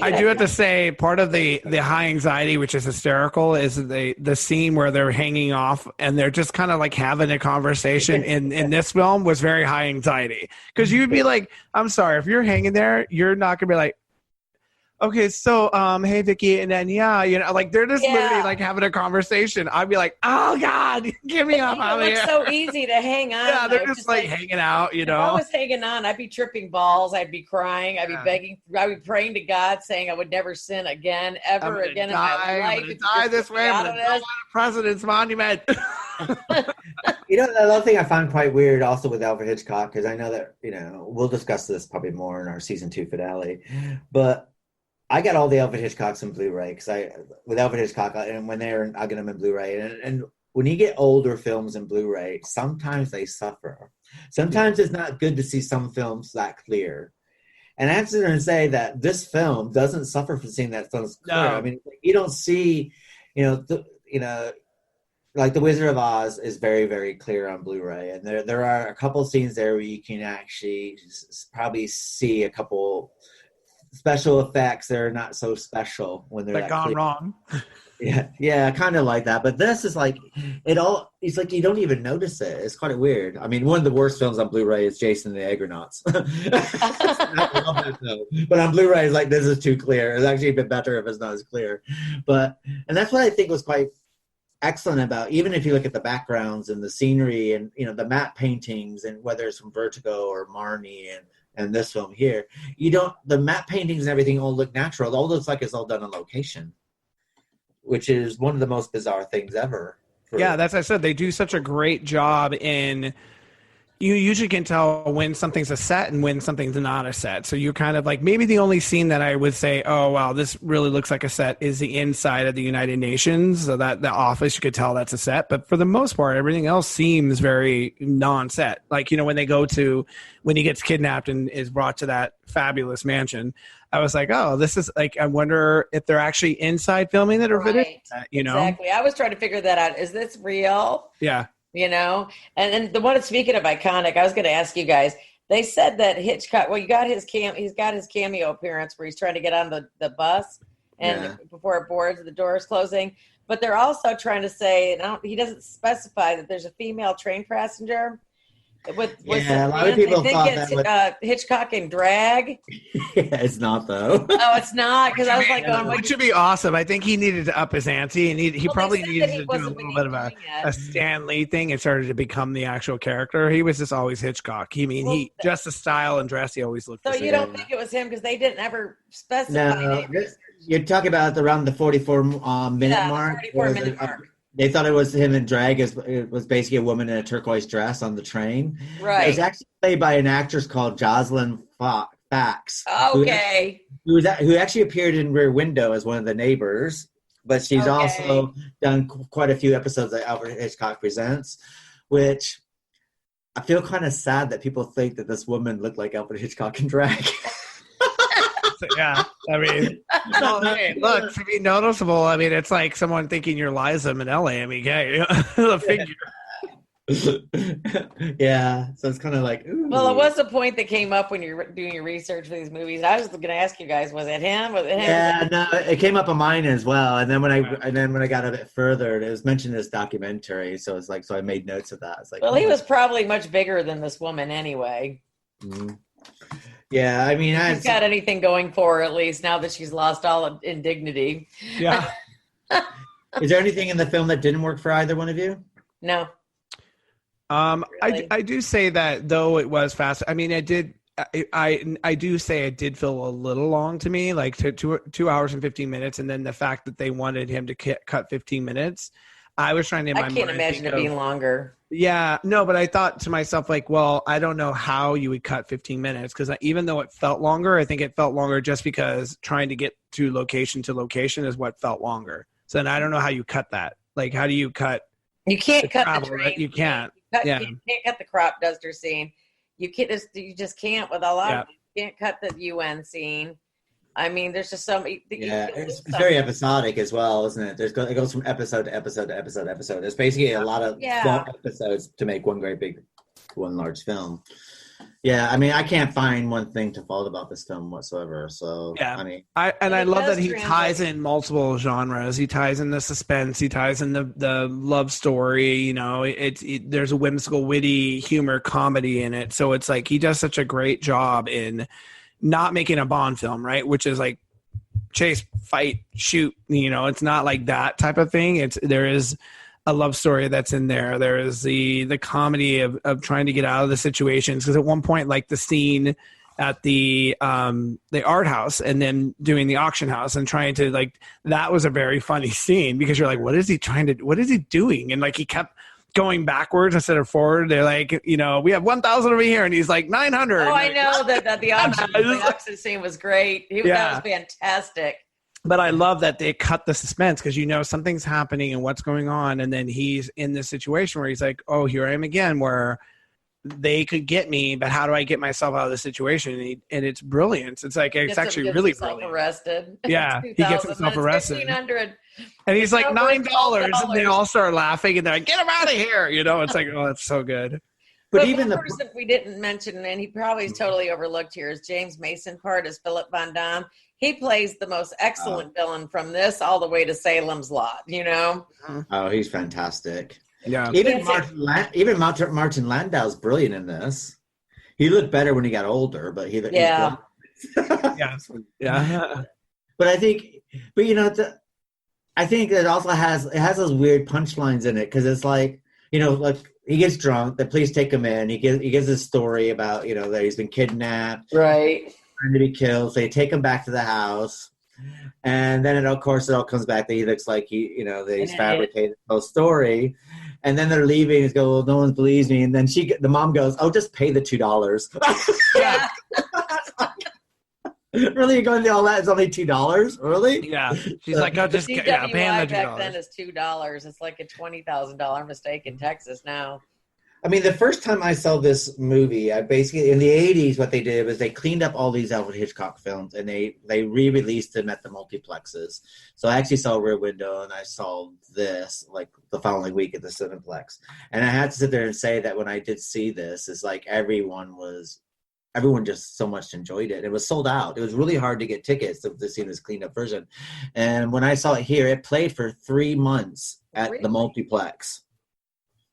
I do have to say, part of the High Anxiety, which is hysterical, is the scene where they're hanging off and they're just kind of like having a conversation in this film was very High Anxiety. Because you'd be like, I'm sorry, if you're hanging there, you're not going to be like, okay, so, hey, Vicky, and then, yeah, you know, like, they're just literally, like, having a conversation. I'd be like, oh, God, get me off out of here. It's so easy to hang on. Yeah, they're just like, hanging out, you know. If I was hanging on, I'd be tripping balls. I'd be crying. I'd be begging. I'd be praying to God, saying I would never sin again, ever again in my life. I'm going to die this way. I'm going to go on a president's monument. You know, the other thing I find quite weird also with Alfred Hitchcock, because I know that, you know, we'll discuss this probably more in our season 2 finale, but I got all the Alfred Hitchcocks in Blu-ray with Alfred Hitchcock, and when I get them in Blu-ray, and when you get older films in Blu-ray, sometimes they suffer. Sometimes it's not good to see some films that clear. And I have to say that this film doesn't suffer from seeing that film's clear. No. I mean, you don't see, like The Wizard of Oz is very, very clear on Blu-ray, and there are a couple scenes there where you can actually probably see a couple special effects that are not so special when they're gone wrong. Yeah, kind of like that. But this is like it's like you don't even notice it. It's quite weird. I mean, one of the worst films on Blu-ray is Jason and the Argonauts. I love that film. But on Blu-ray, it's like, this is too clear. It's actually a bit better if it's not as clear. And that's what I think was quite excellent about, even if you look at the backgrounds and the scenery and, you know, the map paintings, and whether it's from Vertigo or Marnie and this film here, the map paintings and everything all look natural. It all looks like it's all done on location. which is one of the most bizarre things ever. Yeah, that's what I said. They do such a great job in. You usually can tell when something's a set and when something's not a set. So you're kind of like, maybe the only scene that I would say, oh, wow, this really looks like a set is the inside of the United Nations. So that the office, you could tell that's a set. But for the most part, everything else seems very non-set. Like, you know, when he gets kidnapped and is brought to that fabulous mansion, I was like, oh, this is like, I wonder if they're actually inside filming it or if it is, you know? Exactly. I was trying to figure that out. Is this real? Yeah. You know, and the one, speaking of iconic, I was going to ask you guys, they said that Hitchcock, well, he's got his cameo appearance where he's trying to get on the bus and before it boards, the door is closing, but they're also trying to say, he doesn't specify that there's a female train passenger. A lot of people thought that Hitchcock in drag. Yeah, it's not though. Oh, it's not, because I was like, which would be awesome. I think he needed to up his ante, and he probably needed to do a little bit of a Stan Lee thing and started to become the actual character. He was just always Hitchcock. Just the style and dress, he always looked. So you don't think it was him because they didn't ever specify? No, you're talking about around the 44 minute mark. 44-minute mark. They thought it was him in drag. It was basically a woman in a turquoise dress on the train. Right. It was actually played by an actress called Jocelyn Fax. Okay. Who actually appeared in Rear Window as one of the neighbors. But she's also done quite a few episodes of Alfred Hitchcock Presents, which I feel kind of sad that people think that this woman looked like Alfred Hitchcock in drag. Yeah, I mean, look, to be noticeable, I mean, it's like someone thinking you're Liza Minnelli. I mean, the figure. Yeah, so it's kind of like, ooh. Well, it was the point that came up when you're doing your research for these movies. I was going to ask you guys, was it him? Yeah, no, it came up on mine as well. And then when I got a bit further, it was mentioned in this documentary. So it's like, so I made notes of that. It's like, well, he was probably much bigger than this woman anyway. Mm-hmm. Yeah, I mean, she's got anything going for her, at least now that she's lost all indignity. Yeah. Is there anything in the film that didn't work for either one of you? No. Really? I do say that though it was fast. I mean, I do say it did feel a little long to me, like 2 hours and 15 minutes, and then the fact that they wanted him to cut 15 minutes. I was trying to. I can't imagine it being longer. Yeah, no, but I thought to myself, like, well, I don't know how you would cut 15 minutes because even though it felt longer, I think it felt longer just because trying to get to location is what felt longer. So then I don't know how you cut that. Like, how do you cut? You can't cut the train. You can't. You can't cut the crop duster scene. You just can't with a lot of. You can't cut the UN scene. I mean, there's just so many. Yeah, it's very episodic as well, isn't it? It goes from episode to episode to episode to episode. It's basically a lot of small episodes to make one large film. Yeah, I mean, I can't find one thing to fault about this film whatsoever. So, yeah, I mean, I love that he ties in multiple genres. He ties in the suspense. He ties in the love story. You know, there's a whimsical, witty humor comedy in it. So it's like he does such a great job in not making a Bond film, right? Which is like chase, fight, shoot. You know, it's not like that type of thing. There is a love story that's in there. There is the comedy of trying to get out of the situations. Because at one point, like the scene at the art house and then doing the auction house and trying to like, that was a very funny scene because you're like, what is he doing? And like he kept going backwards instead of forward. They're like, you know, we have 1,000 over here, and he's like 900. Oh, I know that the auction scene was great. That was fantastic. But I love that they cut the suspense because you know something's happening and what's going on, and then he's in this situation where he's like, oh, here I am again, where they could get me, but how do I get myself out of the situation? And it's brilliant. It's like it's actually really brilliant. Arrested. Yeah, he gets himself arrested. $1,500. And he's like $9, and they all start laughing, and they're like, "Get him out of here!" You know, it's like, oh, that's so good. But even the person we didn't mention, and he probably is totally overlooked here, is James Mason part as Philip Van Damme. He plays the most excellent villain from this all the way to Salem's Lot. You know? Oh, he's fantastic. Yeah. Even Martin Landau's brilliant in this. He looked better when he got older, but he yeah. But I think, you know, I think it also has those weird punchlines in it because it's like, you know, like he gets drunk, the police take him in, he gives a story about, you know, that he's been kidnapped, right, trying to be killed, so they take him back to the house, And then of course it all comes back that he looks like they fabricated the whole story. And then they're leaving and go, well, no one believes me. And then the mom goes, oh, just pay the $2. Yeah. Really? You're going to do all that? It's only $2? Really? Yeah. She's like, oh, just pay the $2. Back then is $2. It's like a $20,000 mistake in Texas now. I mean, the first time I saw this movie, I basically, in the 80s, what they did was they cleaned up all these Alfred Hitchcock films and they re-released them at the multiplexes. So I actually saw Rear Window and I saw this like the following week at the Cineplex. And I had to sit there and say that when I did see this, it's like everyone just so much enjoyed it. It was sold out. It was really hard to get tickets to see this cleaned up version. And when I saw it here, it played for 3 months at the multiplex.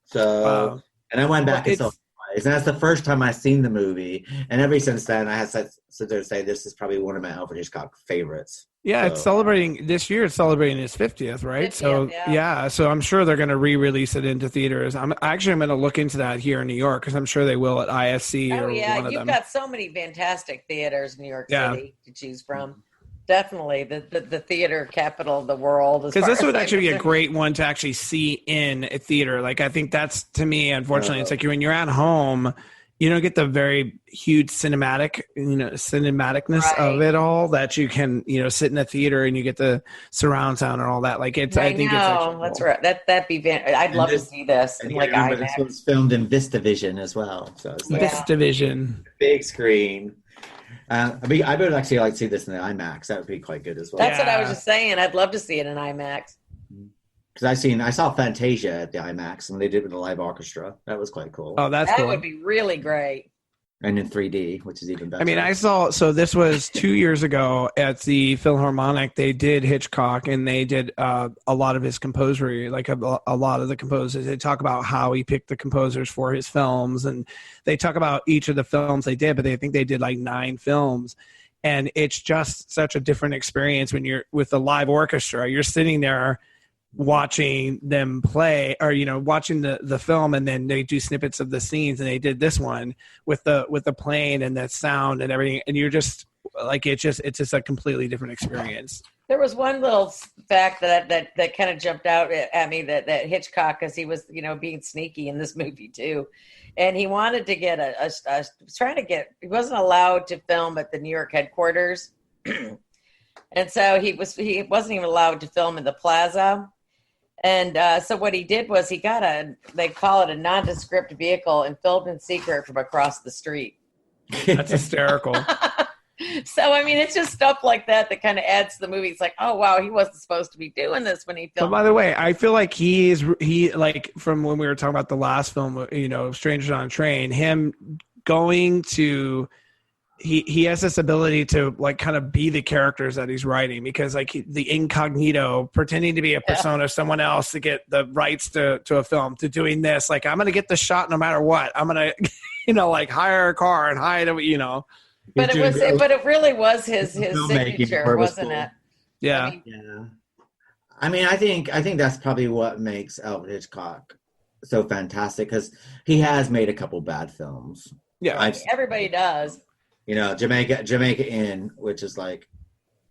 So... Wow. And I went back and saw it twice. And that's the first time I've seen the movie. And ever since then, I had to sit there and say, this is probably one of my Alfred Hitchcock favorites. Yeah, it's celebrating this year. It's celebrating his 50th, right? 50th, so yeah, so I'm sure they're going to re-release it into theaters. I'm going to look into that here in New York because I'm sure they will at ISC or one of them. You've got so many fantastic theaters in New York City to choose from. Definitely the theater capital of the world. Because this would actually be a great one to actually see in a theater. Like, I think that's, to me, unfortunately, it's like when you're at home, you don't get the very huge cinematicness of it all that you can, sit in a theater and you get the surround sound and all that. Like, it's, I think it's actually that's cool. Right. That'd be, I'd love to see this. And like, this was filmed in VistaVision as well. So it's like VistaVision. Big screen. I would actually like to see this in the IMAX. That would be quite good as well. That's what I was just saying. I'd love to see it in IMAX. Because I saw Fantasia at the IMAX when they did with the live orchestra. That was quite cool. Oh, that would be really great. And in 3D, which is even better. I mean, so this was 2 years ago at the Philharmonic. They did Hitchcock, and they did a lot of his composery, like a lot of the composers. They talk about how he picked the composers for his films, and they talk about each of the films they did, but they think they did like 9 films. And it's just such a different experience when you're with the live orchestra. You're sitting there watching them play, or watching the film, and then they do snippets of the scenes, and they did this one with the plane and the sound and everything, and you're just like, it's just a completely different experience. There was one little fact that kind of jumped out at me that Hitchcock, because he was being sneaky in this movie too, and he wanted to get he wasn't allowed to film at the New York headquarters, and so he wasn't even allowed to film in the plaza. And so what he did was he got they call it a nondescript vehicle, and filmed in secret from across the street. That's hysterical. So, I mean, it's just stuff like that kind of adds to the movie. It's like, oh, wow, he wasn't supposed to be doing this when he filmed. But by the way, I feel like he like, from when we were talking about the last film, Strangers on a Train, him going to... He has this ability to like kind of be the characters that he's writing, because like the incognito, pretending to be a persona of someone else to get the rights to a film, to doing this, like, I'm going to get the shot no matter what. I'm going to, like, hire a car and hide, But it really was his signature, wasn't it? Yeah. I mean, I think that's probably what makes Alfred Hitchcock so fantastic, because he has made a couple bad films. Yeah. Everybody does. Jamaica Inn, which is like,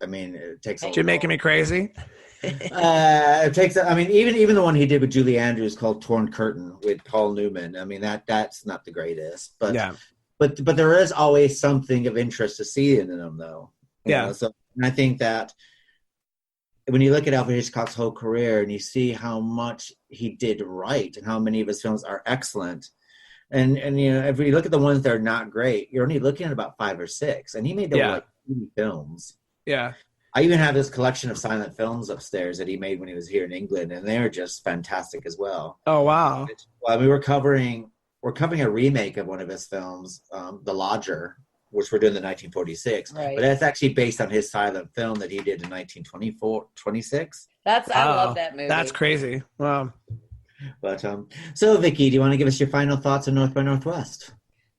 I mean, it takes. You're making me crazy. It takes. I mean, even the one he did with Julie Andrews called Torn Curtain with Paul Newman. I mean, that's not the greatest, but but there is always something of interest to see in them, though. You know? So, and I think that when you look at Alfred Hitchcock's whole career and you see how much he did right and how many of his films are excellent. And if you look at the ones that are not great, you're only looking at about 5 or 6. And he made like 80 films. Yeah. I even have this collection of silent films upstairs that he made when he was here in England, and they're just fantastic as well. Oh wow! Well, we were covering a remake of one of his films, The Lodger, which we're doing in 1946. Right. But that's actually based on his silent film that he did in 1926. I love that movie. That's crazy. Wow. But so Vicky, do you want to give us your final thoughts on North by Northwest?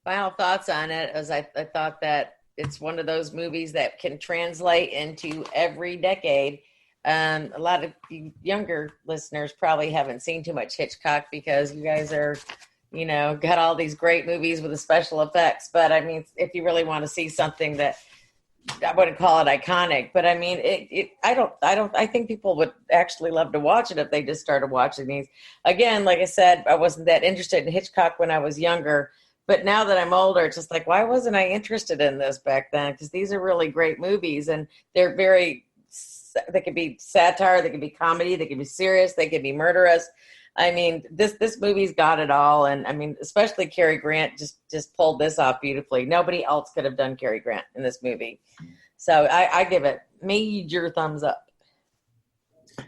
Final thoughts on it, as I thought that it's one of those movies that can translate into every decade. A lot of you younger listeners probably haven't seen too much Hitchcock because you guys are, got all these great movies with the special effects. But I mean, if you really want to see something that I wouldn't call it iconic, but I mean, I think people would actually love to watch it if they just started watching these. Again, like I said, I wasn't that interested in Hitchcock when I was younger, but now that I'm older, it's just like, why wasn't I interested in this back then? Because these are really great movies, and they're they could be satire, they could be comedy, they could be serious, they could be murderous. I mean, this movie's got it all, and I mean, especially Cary Grant just pulled this off beautifully. Nobody else could have done Cary Grant in this movie, so I give it major thumbs up.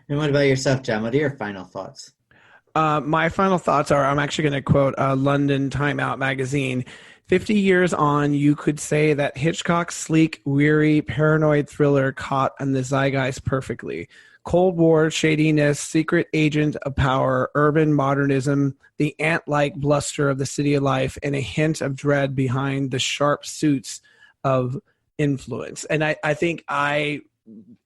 And what about yourself, John? What are your final thoughts? My final thoughts are: I'm actually going to quote London Time Out magazine. 50 years on, you could say that Hitchcock's sleek, weary, paranoid thriller caught on the zeitgeist perfectly. Cold War shadiness, secret agent of power, urban modernism, the ant-like bluster of the city of life, and a hint of dread behind the sharp suits of influence. And I think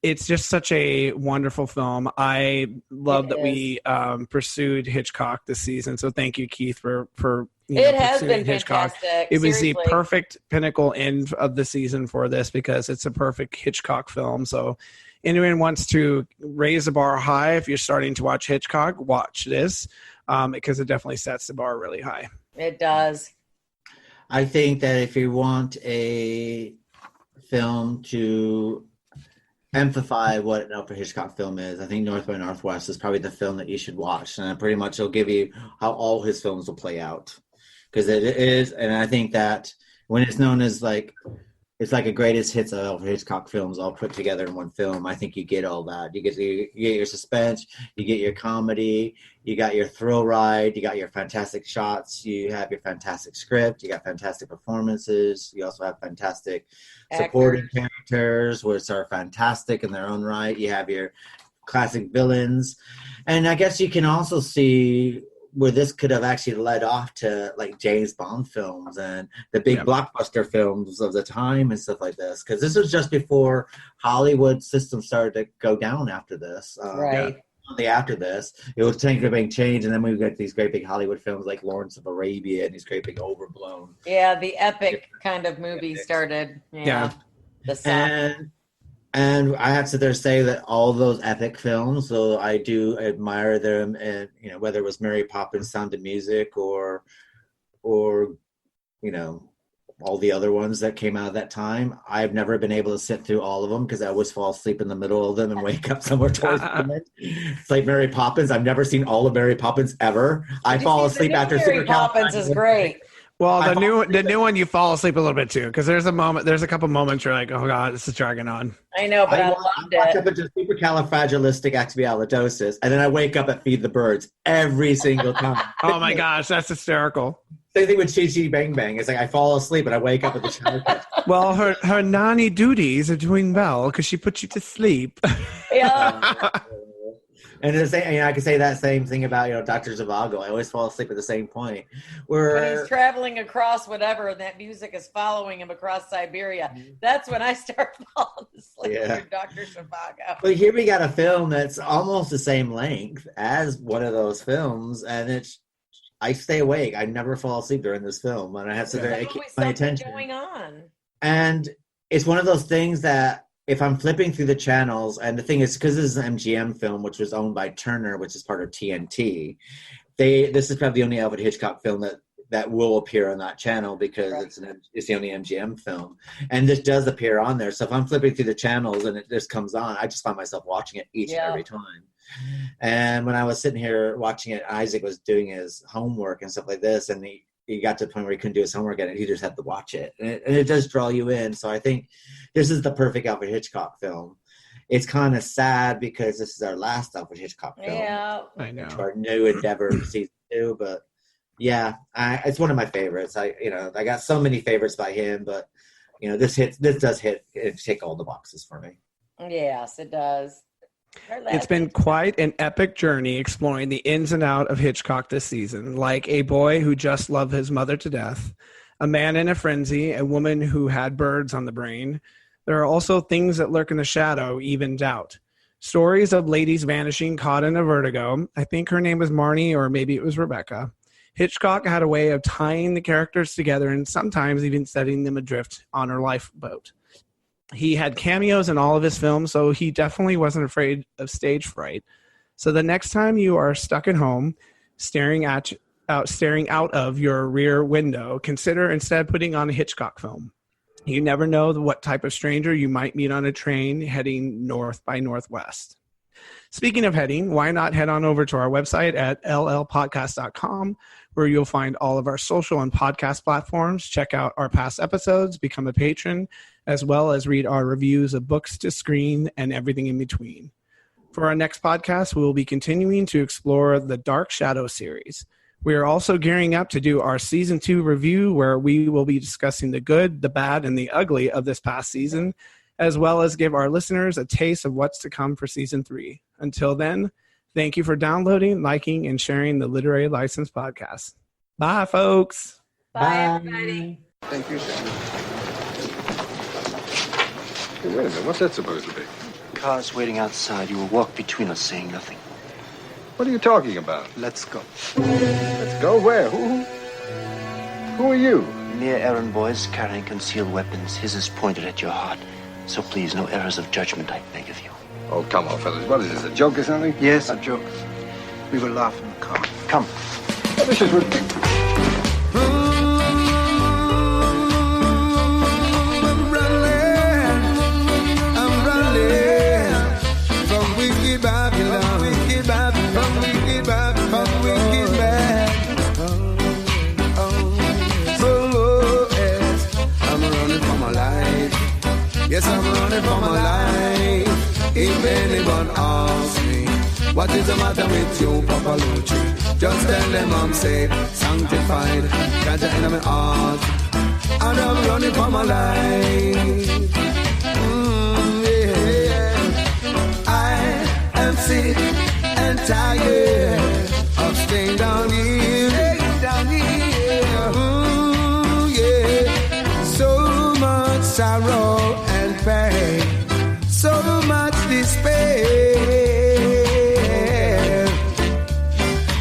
it's just such a wonderful film. I love that we pursued Hitchcock this season. So thank you, Keith, for it has been Hitchcock. fantastic. It was Seriously. the perfect pinnacle end of the season for this because it's a perfect Hitchcock film. So anyone wants to raise the bar high, if you're starting to watch Hitchcock, watch this because it definitely sets the bar really high. It does. I think that if you want a film to amplify what an Alfred Hitchcock film is, I think North by Northwest is probably the film that you should watch. And pretty much it'll give you how all his films will play out. Because it is, and I think that when it's known as it's like a greatest hits of Alfred Hitchcock films all put together in one film, I think you get all that. You get your suspense, you get your comedy, you got your thrill ride, you got your fantastic shots, you have your fantastic script, you got fantastic performances, you also have fantastic supporting characters, which are fantastic in their own right. You have your classic villains. And I guess you can also see where this could have actually led off to like James Bond films and the big blockbuster films of the time and stuff like this. Because this was just before Hollywood system started to go down after this. Right. After this, it was taking a big change, and then we got these great big Hollywood films like Lawrence of Arabia and these great big overblown. Yeah, the epic kind of movie started. Yeah. And I have to there say that all those epic films, though I do admire them, and whether it was Mary Poppins, Sound of Music, or all the other ones that came out at that time, I've never been able to sit through all of them because I always fall asleep in the middle of them and wake up somewhere towards the end. It's like Mary Poppins. I've never seen all of Mary Poppins ever. I fall asleep after Mary Poppins is great. Well, the new one, you fall asleep a little bit too, because there's a couple moments you're like, oh god, this is dragging on. I know, but I loved it. I watch up into supercalifragilisticexpialidocious, and then I wake up at Feed the Birds every single time. Oh my gosh, that's hysterical. Same thing with Chi Chi Bang Bang. It's like I fall asleep and I wake up at the shower catch. Well, her nanny duties are doing well because she put you to sleep. Yeah. And I can say that same thing about Dr. Zhivago. I always fall asleep at the same point. When he's traveling across whatever, and that music is following him across Siberia. That's when I start falling asleep. Yeah. Dr. Zhivago. But here we got a film that's almost the same length as one of those films, and I stay awake. I never fall asleep during this film, and I have to keep my attention. Going on. And it's one of those things that if I'm flipping through the channels, and the thing is, because this is an MGM film, which was owned by Turner, which is part of TNT, this is probably the only Alfred Hitchcock film that will appear on that channel because it's the only MGM film. And this does appear on there. So if I'm flipping through the channels and it just comes on, I just find myself watching it each and every time. And when I was sitting here watching it, Isaac was doing his homework and stuff like this, and he got to the point where he couldn't do his homework and he just had to watch it. And it does draw you in. So I think this is the perfect Alfred Hitchcock film. It's kind of sad because this is our last Alfred Hitchcock film. Yeah, I know. Our new endeavor season 2, but yeah, it's one of my favorites. I got so many favorites by him, but this does tick all the boxes for me. Yes, it does. It's been quite an epic journey exploring the ins and outs of Hitchcock this season, like a boy who just loved his mother to death, a man in a frenzy, a woman who had birds on the brain. There are also things that lurk in the shadow, even doubt. Stories of ladies vanishing caught in a vertigo. I think her name was Marnie, or maybe it was Rebecca. Hitchcock had a way of tying the characters together and sometimes even setting them adrift on her lifeboat. He had cameos in all of his films, so he definitely wasn't afraid of stage fright. So the next time you are stuck at home, staring out of your rear window, consider instead putting on a Hitchcock film. You never know what type of stranger you might meet on a train heading north by northwest. Speaking of heading, why not head on over to our website at llpodcast.com, where you'll find all of our social and podcast platforms, check out our past episodes, become a patron, as well as read our reviews of books to screen and everything in between. For our next podcast, we will be continuing to explore the Dark Shadow series. We are also gearing up to do our Season 2 review, where we will be discussing the good, the bad, and the ugly of this past season, as well as give our listeners a taste of what's to come for Season 3. Until then, thank you for downloading, liking, and sharing the Literary License Podcast. Bye, folks. Bye, everybody. Thank you, Sam. Hey, wait a minute. What's that supposed to be? Car's waiting outside. You will walk between us, saying nothing. What are you talking about? Let's go. Let's go where? Who are you? Mere errand boys carrying concealed weapons. His is pointed at your heart. So please, no errors of judgment, I beg of you. Oh, come on, fellas. What is this, a joke or something? Yes, a joke. We will laugh in the car. Come. Oh, this is ridiculous. I'm running from wicked Babylon, wicked Babylon, from wicked Babylon, from wicked Babylon. Oh, yes, I'm running for my life. Yes, I'm running for my life. If anyone asks me, what is the matter with you, Papa Lucci? Just tell them I'm saved, sanctified, got the in my heart, and I'm running for my life. Yeah. I am sick and tired of staying down here, yeah. So much sorrow and pain, so much despair,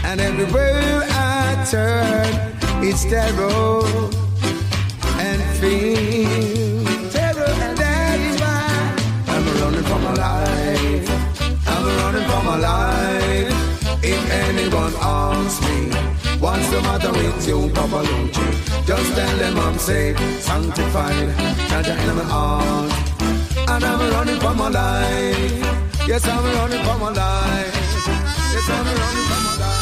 and everywhere I turn, it's terror and fear. Terror, and that is why I'm running for my life. I'm running for my life. If anyone asks me, what's the matter with you, Papa Lucci? Just tell them I'm saved, sanctified, got in my heart, and I'm running for my life. Yes, I'm running for my life. Yes, I'm running for my life.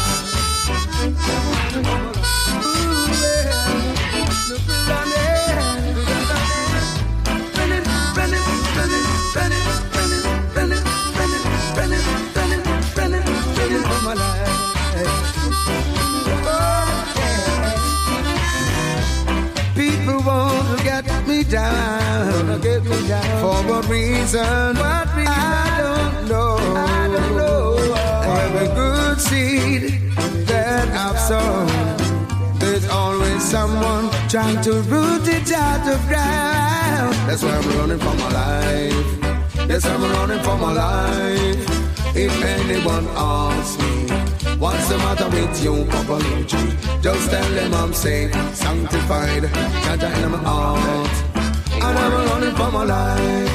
Ooh, yeah. Look around there. Running for my life. People want to get me down, for what reason? I don't know. Every good seed that I've sown, there's always someone trying to root it out of ground. That's why I'm running for my life. Yes, I'm running for my life. If anyone asks me, what's the matter with you, Papa Lucci? Just tell them I'm saved, sanctified, got in my heart, and I'm running for my life.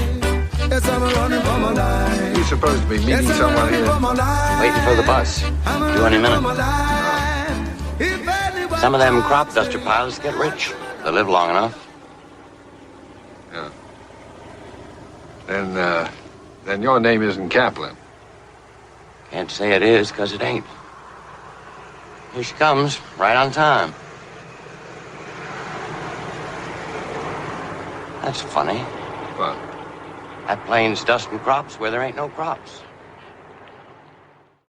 Yes, I'm running for my life. You're supposed to be meeting someone here. Waiting for the bus. Due any minute. Some of them crop duster pilots get rich. They live long enough. Yeah. Then your name isn't Kaplan. Can't say it is, 'cause it ain't. Here she comes, right on time. That's funny. What? That plane's dusting crops where there ain't no crops.